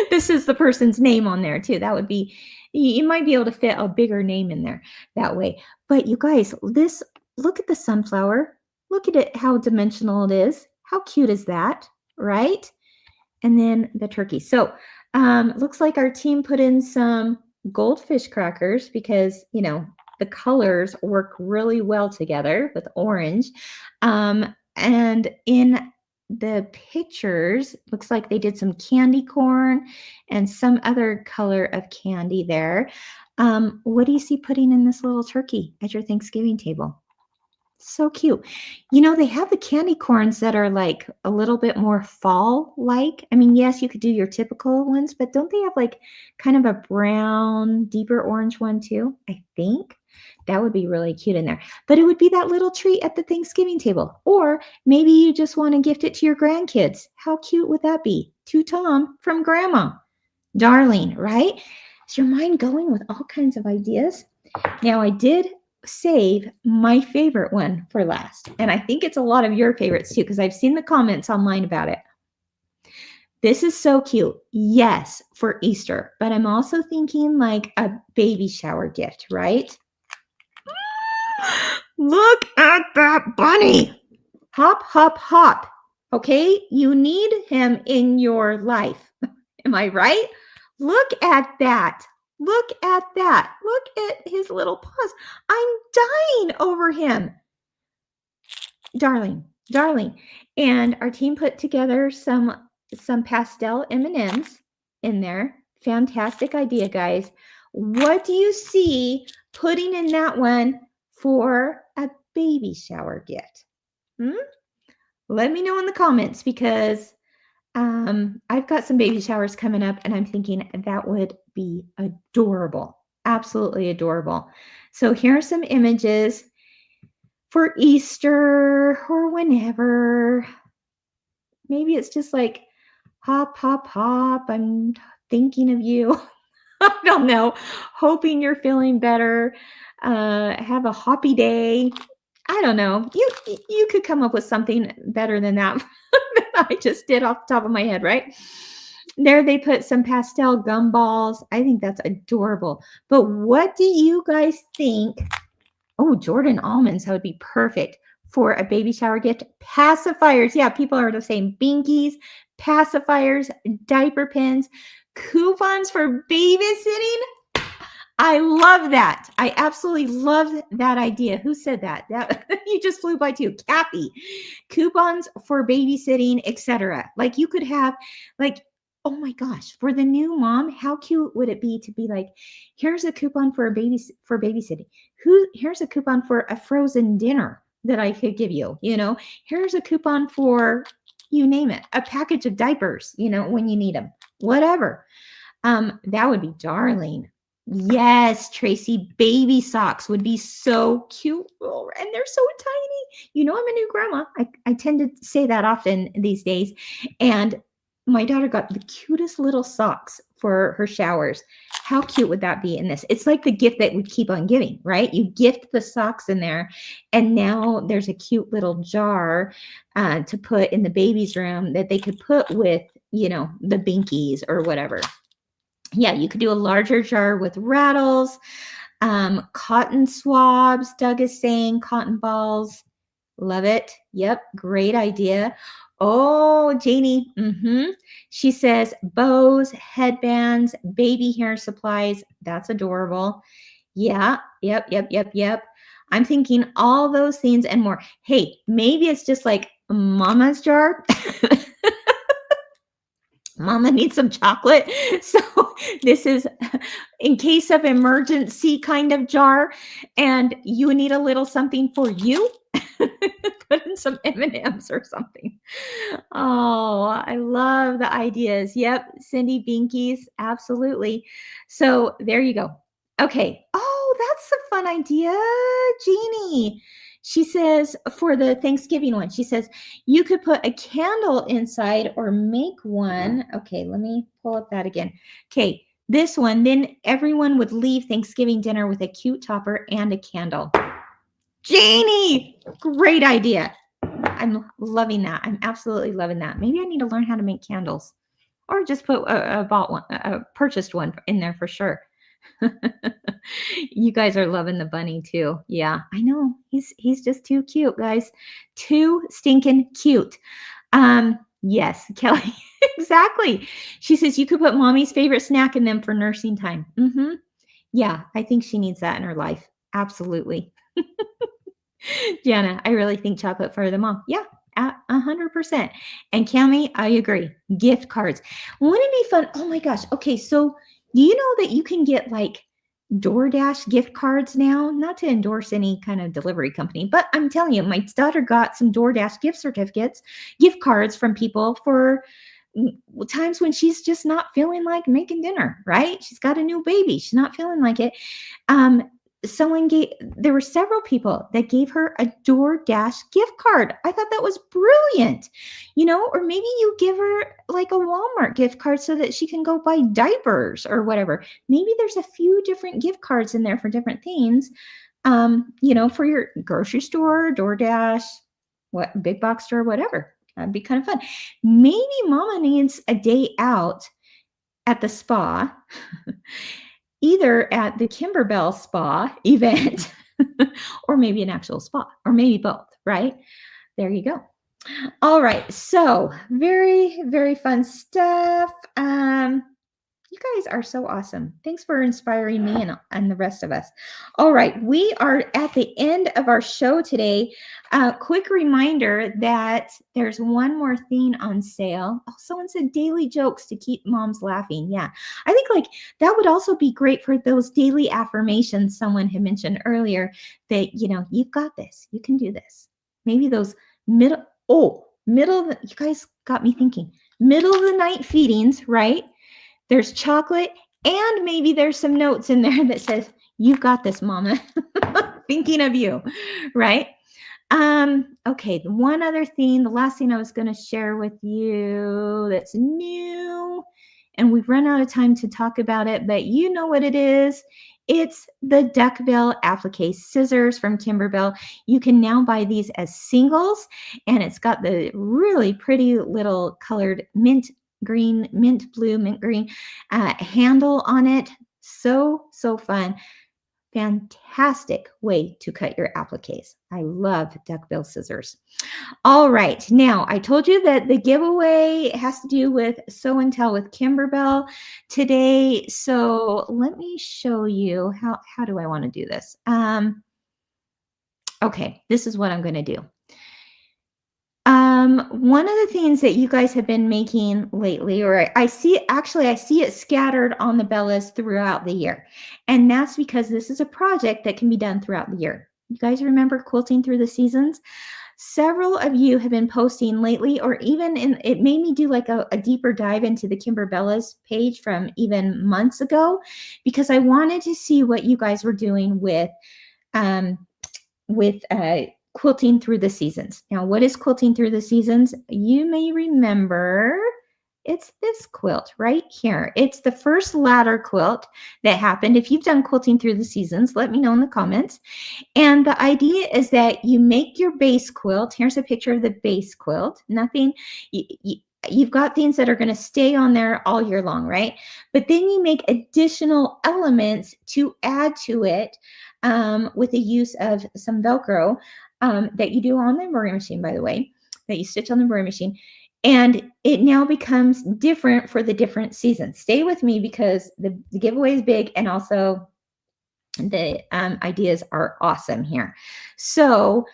This is the person's name on there too. That would be, you might be able to fit a bigger name in there that way. But you guys, look at the sunflower. Look at it, how dimensional it is. How cute is that, right? And then the turkey. So looks like our team put in some goldfish crackers because, the colors work really well together with orange. And in the pictures, looks like they did some candy corn and some other color of candy there. What do you see putting in this little turkey at your Thanksgiving table? So cute. They have the candy corns that are like a little bit more fall-like. I mean, yes, you could do your typical ones, but don't they have like kind of a brown, deeper orange one too? I think that would be really cute in there. But it would be that little treat at the Thanksgiving table. Or maybe you just want to gift it to your grandkids. How cute would that be? To Tom from Grandma. Darling, right? Is your mind going with all kinds of ideas? Now, I did save my favorite one for last. And I think it's a lot of your favorites too, because I've seen the comments online about it. This is so cute. Yes, for Easter, but I'm also thinking like a baby shower gift, right? Look at that bunny. Hop, hop, hop. Okay, you need him in your life. Am I right? Look at that. Look at that. Look at his little paws. I'm dying over him. Darling, darling. And our team put together some pastel M&Ms in there. Fantastic idea, guys. What do you see putting in that one for a baby shower gift? Let me know in the comments because I've got some baby showers coming up and I'm thinking that would be adorable. Absolutely adorable. So here are some images for Easter or whenever. Maybe it's just like hop, hop, hop. I'm thinking of you. I don't know. Hoping you're feeling better. Have a hoppy day. I don't know. You could come up with something better than that I just did off the top of my head, right? There they put some pastel gumballs. I think that's adorable. But what do you guys think? Oh, Jordan almonds. That would be perfect for a baby shower gift. Pacifiers. Yeah, people are the same. Binkies, pacifiers, diaper pins, coupons for babysitting. I love that. I absolutely love that idea. Who said that? You just flew by too. Kathy. Coupons for babysitting, etc. Like you could have like, oh my gosh, for the new mom, how cute would it be to be like, here's a coupon for babysitting. Here's a coupon for a frozen dinner that I could give you, here's a coupon for, you name it, a package of diapers, when you need them, whatever. That would be darling. Yes, Tracy, baby socks would be so cute. Oh, and they're so tiny. I'm a new grandma. I tend to say that often these days. And my daughter got the cutest little socks for her showers. How cute would that be in this? It's like the gift that we keep on giving, right? You gift the socks in there. And now there's a cute little jar to put in the baby's room that they could put with, the binkies or whatever. Yeah, you could do a larger jar with rattles, cotton swabs. Doug is saying cotton balls. Love it. Yep, great idea. Oh, Janie. She says bows, headbands, baby hair supplies. That's adorable. Yeah, yep. I'm thinking all those things and more. Hey, maybe it's just like mama's jar. Mama needs some chocolate. So this is in case of emergency kind of jar, and you need a little something for you. Put in some M&Ms or something. Oh, I love the ideas. Yep, Cindy Binkies, absolutely. So there you go. Okay. Oh, that's a fun idea, Jeannie. She says for the Thanksgiving one, she says you could put a candle inside or make one. Okay, let me pull up that again. Okay, this one, then everyone would leave Thanksgiving dinner with a cute topper and a candle. Janie, great idea. I'm loving that. I'm absolutely loving that. Maybe I need to learn how to make candles or just put a purchased one in there for sure. You guys are loving the bunny too. Yeah, I know. He's just too cute, guys. Too stinking cute. Yes, Kelly. Exactly. She says you could put mommy's favorite snack in them for nursing time. Yeah, I think she needs that in her life. Absolutely. Jana, I really think chocolate for the mom. Yeah, 100%. And Cami, I agree. Gift cards. Wouldn't it be fun? Oh my gosh. Okay, so do you know that you can get like DoorDash gift cards now? Not to endorse any kind of delivery company, but I'm telling you, my daughter got some DoorDash gift cards from people for times when she's just not feeling like making dinner, right? She's got a new baby. She's not feeling like it. Um, there were several people that gave her a DoorDash gift card. I thought that was brilliant, or maybe you give her like a Walmart gift card so that she can go buy diapers or whatever. Maybe there's a few different gift cards in there for different things, for your grocery store, DoorDash, what big box store, whatever. That'd be kind of fun. Maybe mama needs a day out at the spa. Either at the Kimberbell spa event or maybe an actual spa or maybe both, right? There you go. All right. So very, very fun stuff. You guys are so awesome. Thanks for inspiring me and the rest of us. All right. We are at the end of our show today. Quick reminder that there's one more thing on sale. Oh, someone said daily jokes to keep moms laughing. Yeah. I think like that would also be great for those daily affirmations someone had mentioned earlier that, you've got this. You can do this. Maybe those you guys got me thinking. Middle of the night feedings, right? There's chocolate and maybe there's some notes in there that says, you've got this, mama. Thinking of you, right? Okay, one other thing, the last thing I was going to share with you that's new, and we've run out of time to talk about it, but you know what it is. It's the duckbill applique scissors from Kimberbell. You can now buy these as singles, and it's got the really pretty little colored mint blue, mint green handle on it. So fun. Fantastic way to cut your appliques. I love duckbill scissors. All right. Now, I told you that the giveaway has to do with Sew and Tell with Kimberbell today. So let me show you how do I want to do this? Okay, this is what I'm going to do. One of the things that you guys have been making lately, or I see it scattered on the Bellas throughout the year. And that's because this is a project that can be done throughout the year. You guys remember Quilting Through the Seasons? Several of you have been posting lately, or even it made me do like a deeper dive into the Kimberbellas page from even months ago, because I wanted to see what you guys were doing with Quilting Through the Seasons. Now, what is Quilting Through the Seasons? You may remember it's this quilt right here. It's the first ladder quilt that happened. If you've done Quilting Through the Seasons, let me know in the comments. And the idea is that you make your base quilt. Here's a picture of the base quilt. Nothing, you've got things that are going to stay on there all year long, right? But then you make additional elements to add to it with the use of some Velcro that you do on the embroidery machine, by the way, that you stitch on the embroidery machine. And it now becomes different for the different seasons. Stay with me because the giveaway is big and also the ideas are awesome here. So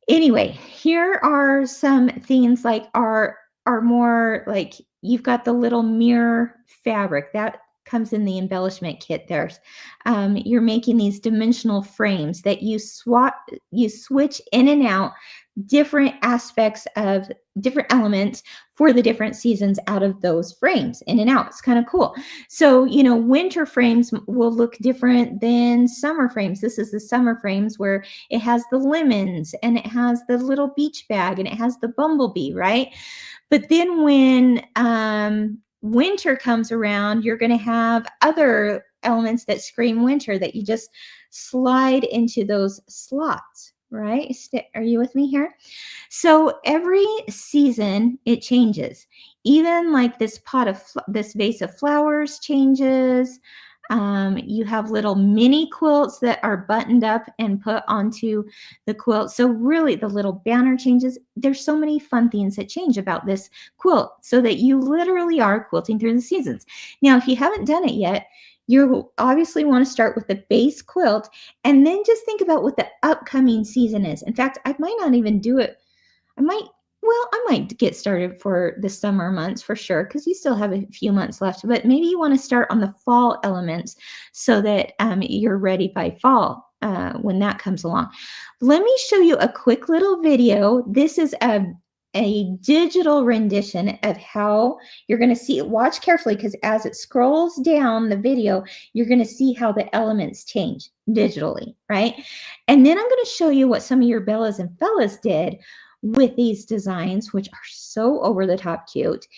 anyway, here are some things like are more like you've got the little mirror fabric that comes in the embellishment kit. You're making these dimensional frames that you switch in and out different aspects of different elements for the different seasons out of those frames, in and out. It's kind of cool. So, winter frames will look different than summer frames. This is the summer frames where it has the lemons and it has the little beach bag and it has the bumblebee, right? But then when winter comes around, you're going to have other elements that scream winter that you just slide into those slots, right? Are you with me here? So every season it changes. Even like this this vase of flowers changes. You have little mini quilts that are buttoned up and put onto the quilt. So really the little banner changes. There's so many fun things that change about this quilt so that you literally are quilting through the seasons. Now, if you haven't done it yet, you obviously want to start with the base quilt and then just think about what the upcoming season is. In fact, I might not even do it. I might get started for the summer months for sure, because you still have a few months left, but maybe you want to start on the fall elements so that you're ready by fall when that comes along. Let me show you a quick little video. This is a digital rendition of how you're going to see it. Watch carefully, because as it scrolls down the video, you're going to see how the elements change digitally, right? And then I'm going to show you what some of your Bellas and Fellas did with these designs, which are so over the top cute.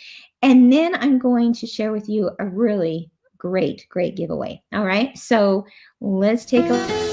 And then I'm going to share with you a really great giveaway. All right, so let's take a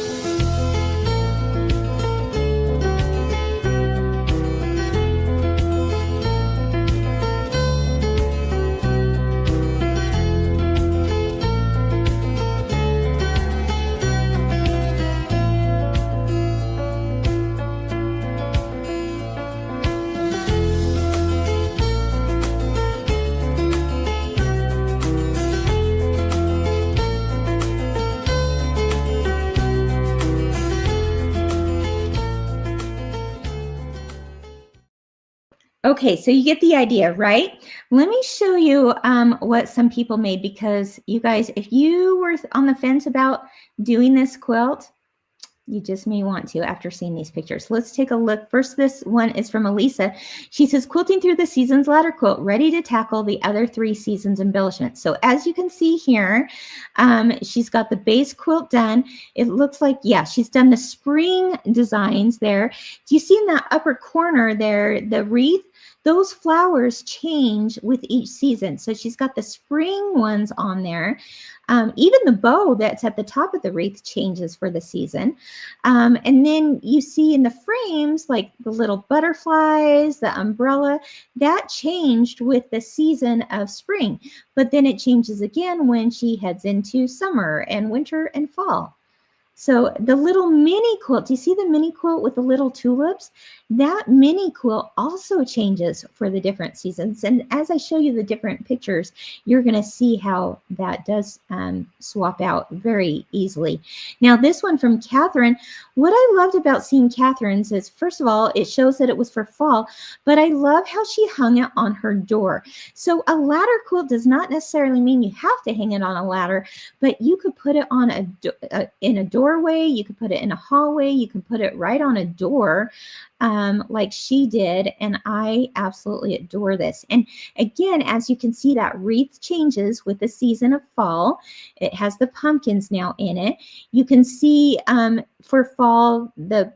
Okay, so you get the idea, right? Let me show you what some people made, because you guys, if you were on the fence about doing this quilt, you just may want to after seeing these pictures. Let's take a look. First, this one is from Elisa. She says, quilting through the seasons ladder quilt, ready to tackle the other 3 seasons embellishments. So as you can see here, she's got the base quilt done. It looks like, yeah, she's done the spring designs there. Do you see in that upper corner there, the wreath? Those flowers change with each season. So she's got the spring ones on there. Even the bow that's at the top of the wreath changes for the season. And then you see in the frames, like the little butterflies, the umbrella, that changed with the season of spring. But then it changes again when she heads into summer and winter and fall. So the little mini quilt, do you see the mini quilt with the little tulips? That mini quilt also changes for the different seasons. And as I show you the different pictures, you're going to see how that does swap out very easily. Now, this one from Catherine, what I loved about seeing Catherine's is, first of all, it shows that it was for fall, but I love how she hung it on her door. So a ladder quilt does not necessarily mean you have to hang it on a ladder, but you could put it on in a doorway, you could put it in a hallway, you can put it right on a door, like she did, and I absolutely adore this. And again, as you can see, that wreath changes with the season of fall. It has the pumpkins now in it. You can see for fall, the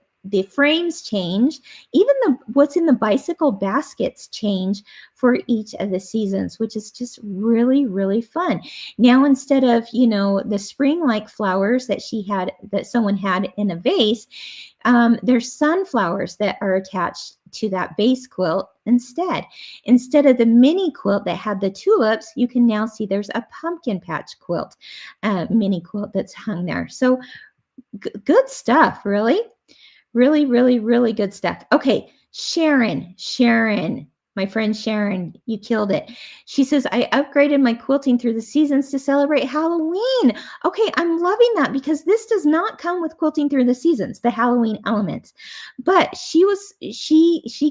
frames change. Even what's in the bicycle baskets change for each of the seasons, which is just really, really fun. Now, instead of, the spring-like flowers that someone had in a vase, there's sunflowers that are attached to that base quilt instead. Instead of the mini quilt that had the tulips, you can now see there's a pumpkin patch quilt, mini quilt that's hung there. So good stuff, really. Really, really, really good stuff. Okay, Sharon, My friend Sharon, you killed it. She says, I upgraded my quilting through the seasons to celebrate Halloween. Okay, I'm loving that because this does not come with quilting through the seasons, the Halloween elements. But she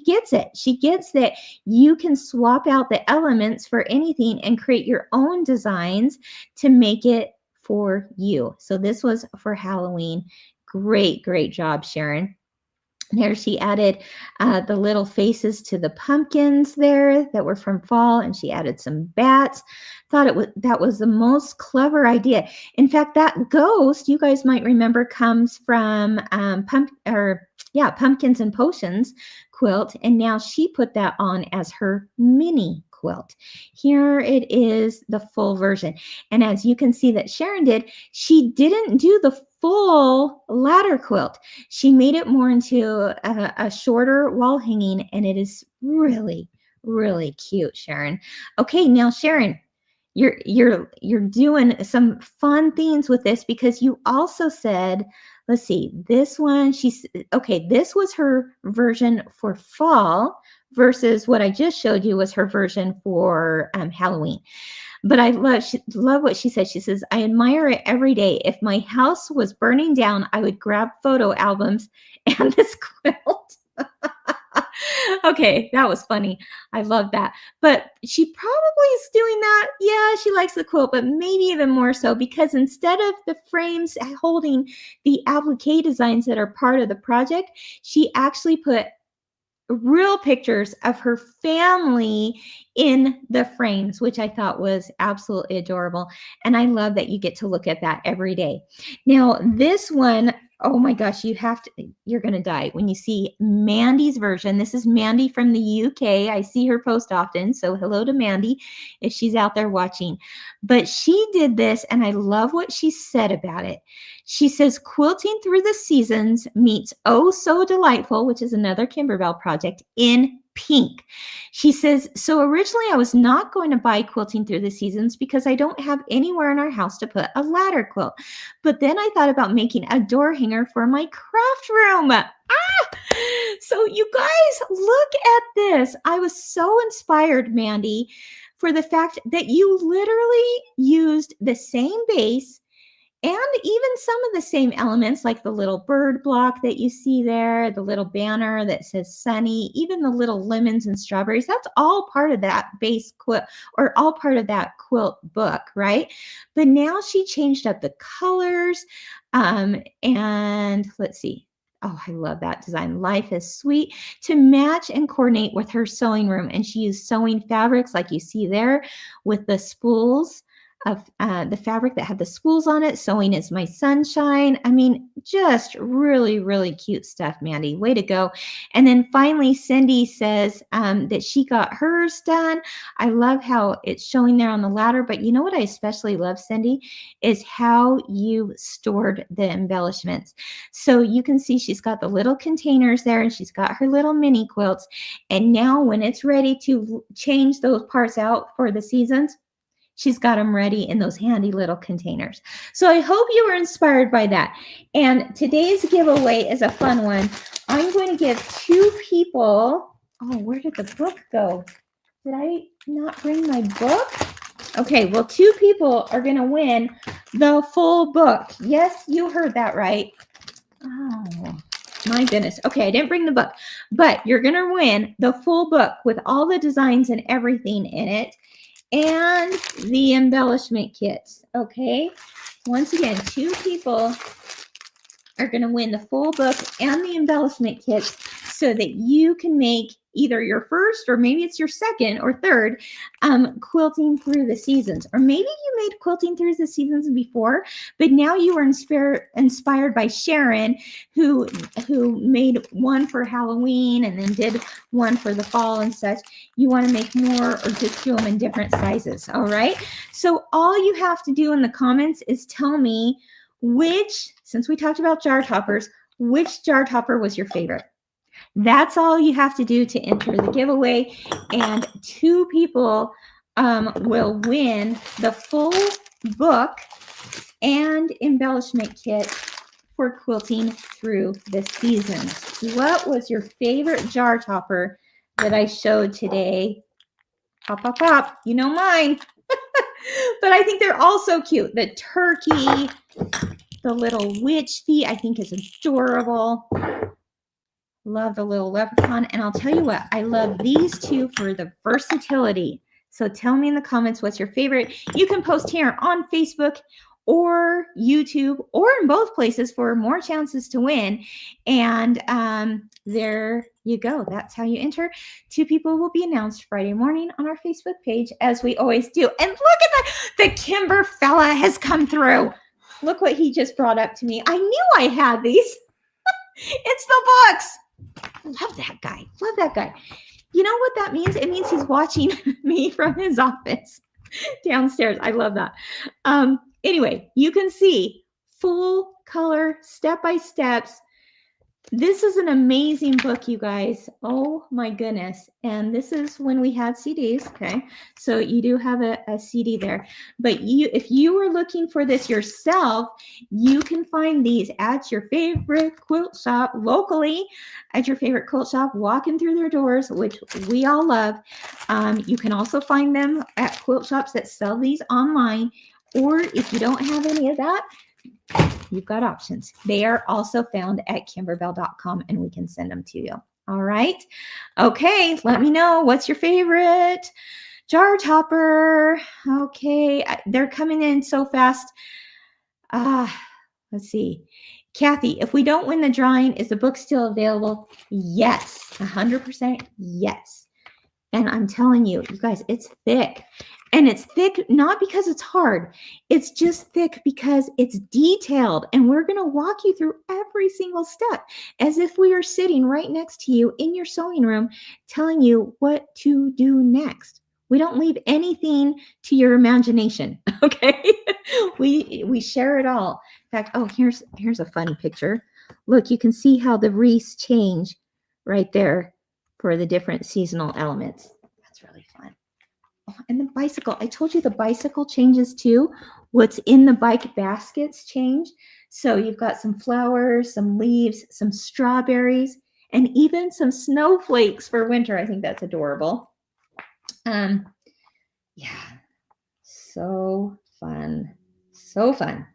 gets it. She gets that you can swap out the elements for anything and create your own designs to make it for you. So this was for Halloween. Great job, Sharon. There she added the little faces to the pumpkins there that were from fall, and she added some bats. That was the most clever idea. In fact, that ghost, you guys might remember, comes from Pumpkins and Potions quilt, and now she put that on as her mini quilt. Here it is, the full version. And as you can see that Sharon did, she didn't do the full ladder quilt. She made it more into a shorter wall hanging, and it is really cute, Sharon. Okay, now Sharon, you're doing some fun things with this because you also said, let's see, this one, this was her version for fall versus what I just showed you was her version for Halloween. But I love what she said. She says, I admire it every day. If my house was burning down, I would grab photo albums and this quilt. Okay, that was funny. I love that. But she probably is doing that. Yeah, she likes the quilt, but maybe even more so because instead of the frames holding the applique designs that are part of the project, she actually put real pictures of her family in the frames, which I thought was absolutely adorable. And I love that you get to look at that every day. Now, this one, oh my gosh, you're going to die when you see Mandy's version. This is Mandy from the UK. I see her post often. So hello to Mandy if she's out there watching. But she did this, and I love what she said about it. She says, Quilting Through the Seasons meets Oh So Delightful, which is another Kimberbell project, in pink. She says, so originally I was not going to buy Quilting Through the Seasons because I don't have anywhere in our house to put a ladder quilt. But then I thought about making a door hanger for my craft room. So you guys, look at this. I was so inspired, Mandy, for the fact that you literally used the same base and even some of the same elements, like the little bird block that you see there, the little banner that says sunny, even the little lemons and strawberries, that's all part of that base quilt, or all part of that quilt book, right? But now she changed up the colors. And let's see. Oh, I love that design. Life is Sweet, to match and coordinate with her sewing room. And she used sewing fabrics like you see there with the spools of the fabric that had the spools on it. Sewing is My Sunshine. I mean, just really cute stuff, Mandy. Way to go. And then finally, Cindy says that she got hers done. I love how it's showing there on the ladder. But you know what I especially love, Cindy, is how you stored the embellishments. So you can see she's got the little containers there, and she's got her little mini quilts. And now when it's ready to change those parts out for the seasons, she's got them ready in those handy little containers. So I hope you were inspired by that. And today's giveaway is a fun one. I'm going to give 2 people. Oh, where did the book go? Did I not bring my book? Okay, well, 2 people are going to win the full book. Yes, you heard that right. Oh, my goodness. Okay, I didn't bring the book, but you're going to win the full book with all the designs and everything in it, and the embellishment kits. Okay, once again, 2 people are going to win the full book and the embellishment kits so that you can make either your first, or maybe it's your second or third Quilting Through the Seasons. Or maybe you made Quilting Through the Seasons before, but now you were inspired by Sharon, who made one for Halloween and then did one for the fall and such. You want to make more, or just do them in different sizes. All right. So all you have to do in the comments is tell me which, since we talked about jar toppers, which jar topper was your favorite. That's all you have to do to enter the giveaway, and 2 people will win the full book and embellishment kit for Quilting Through the Seasons. What was your favorite jar topper that I showed today. Pop, pop, pop. You know mine. But I think they're all so cute. The turkey, the little witch feet, I think is adorable. Love the little leprechaun. And I'll tell you what, I love these two for the versatility. So tell me in the comments what's your favorite. You can post here on Facebook or YouTube or in both places for more chances to win. And there you go. That's how you enter. 2 people will be announced Friday morning on our Facebook page, as we always do. And look at that. The Kimber fella has come through. Look what he just brought up to me. I knew I had these. It's the books. Love that guy. Love that guy. You know what that means? It means he's watching me from his office downstairs. I love that. Anyway, you can see full color, step-by-steps. This is an amazing book, you guys. Oh my goodness. And this is when we had CDs. Okay. So you do have a CD there. But if you were looking for this yourself, you can find these at your favorite quilt shop locally, at your favorite quilt shop, walking through their doors, which we all love. You can also find them at quilt shops that sell these online. Or if you don't have any of that, you've got options. They are also found at kimberbell.com and we can send them to you. All right. Okay. Let me know what's your favorite jar topper. Okay. They're coming in so fast. Let's see. Kathy, if we don't win the drawing, is the book still available? Yes. 100% yes. And I'm telling you, you guys, it's thick. And it's thick not because it's hard. It's just thick because it's detailed. And we're going to walk you through every single step as if we were sitting right next to you in your sewing room telling you what to do next. We don't leave anything to your imagination, okay? We share it all. In fact, oh, here's a fun picture. Look, you can see how the wreaths change right there for the different seasonal elements. That's really fun. Oh, and the bicycle. I told you the bicycle changes too. What's in the bike baskets change. So you've got some flowers, some leaves, some strawberries, and even some snowflakes for winter. I think that's adorable. Yeah, so fun. So fun.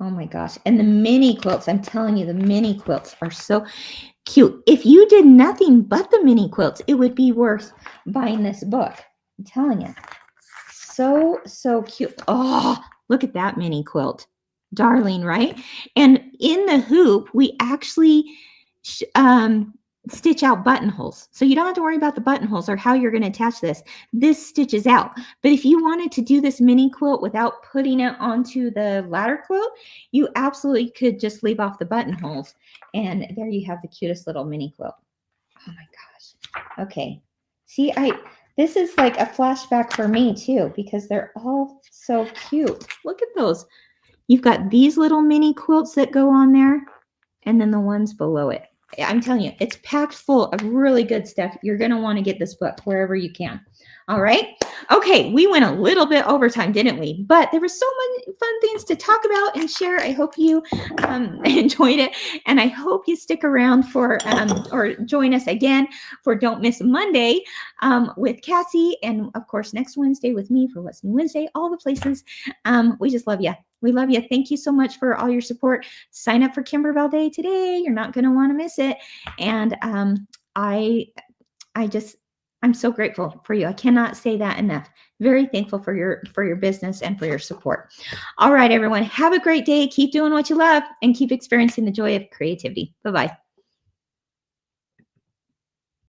Oh my gosh. And the mini quilts, I'm telling you, the mini quilts are so cute. If you did nothing but the mini quilts, it would be worth buying this book. I'm telling you. So cute. Oh, look at that mini quilt. Darling, right? And in the hoop, we actually stitch out buttonholes. So you don't have to worry about the buttonholes or how you're going to attach this. This stitches out. But if you wanted to do this mini quilt without putting it onto the ladder quilt, you absolutely could just leave off the buttonholes. And there you have the cutest little mini quilt. Oh my gosh. Okay. See, this is like a flashback for me too, because they're all so cute. Look at those. You've got these little mini quilts that go on there, and then the ones below it. I'm telling you, it's packed full of really good stuff. You're going to want to get this book wherever you can. All right. Okay. We went a little bit over time, didn't we? But there were so many fun things to talk about and share. I hope you enjoyed it. And I hope you stick around for, or join us again for Don't Miss Monday with Cassie. And of course, next Wednesday with me for What's New Wednesday, all the places. We just love you. We love you. Thank you so much for all your support. Sign up for Kimberbell Day today. You're not going to want to miss it. And I'm so grateful for you. I cannot say that enough. Very thankful for your business and for your support. All right, everyone. Have a great day. Keep doing what you love and keep experiencing the joy of creativity. Bye-bye.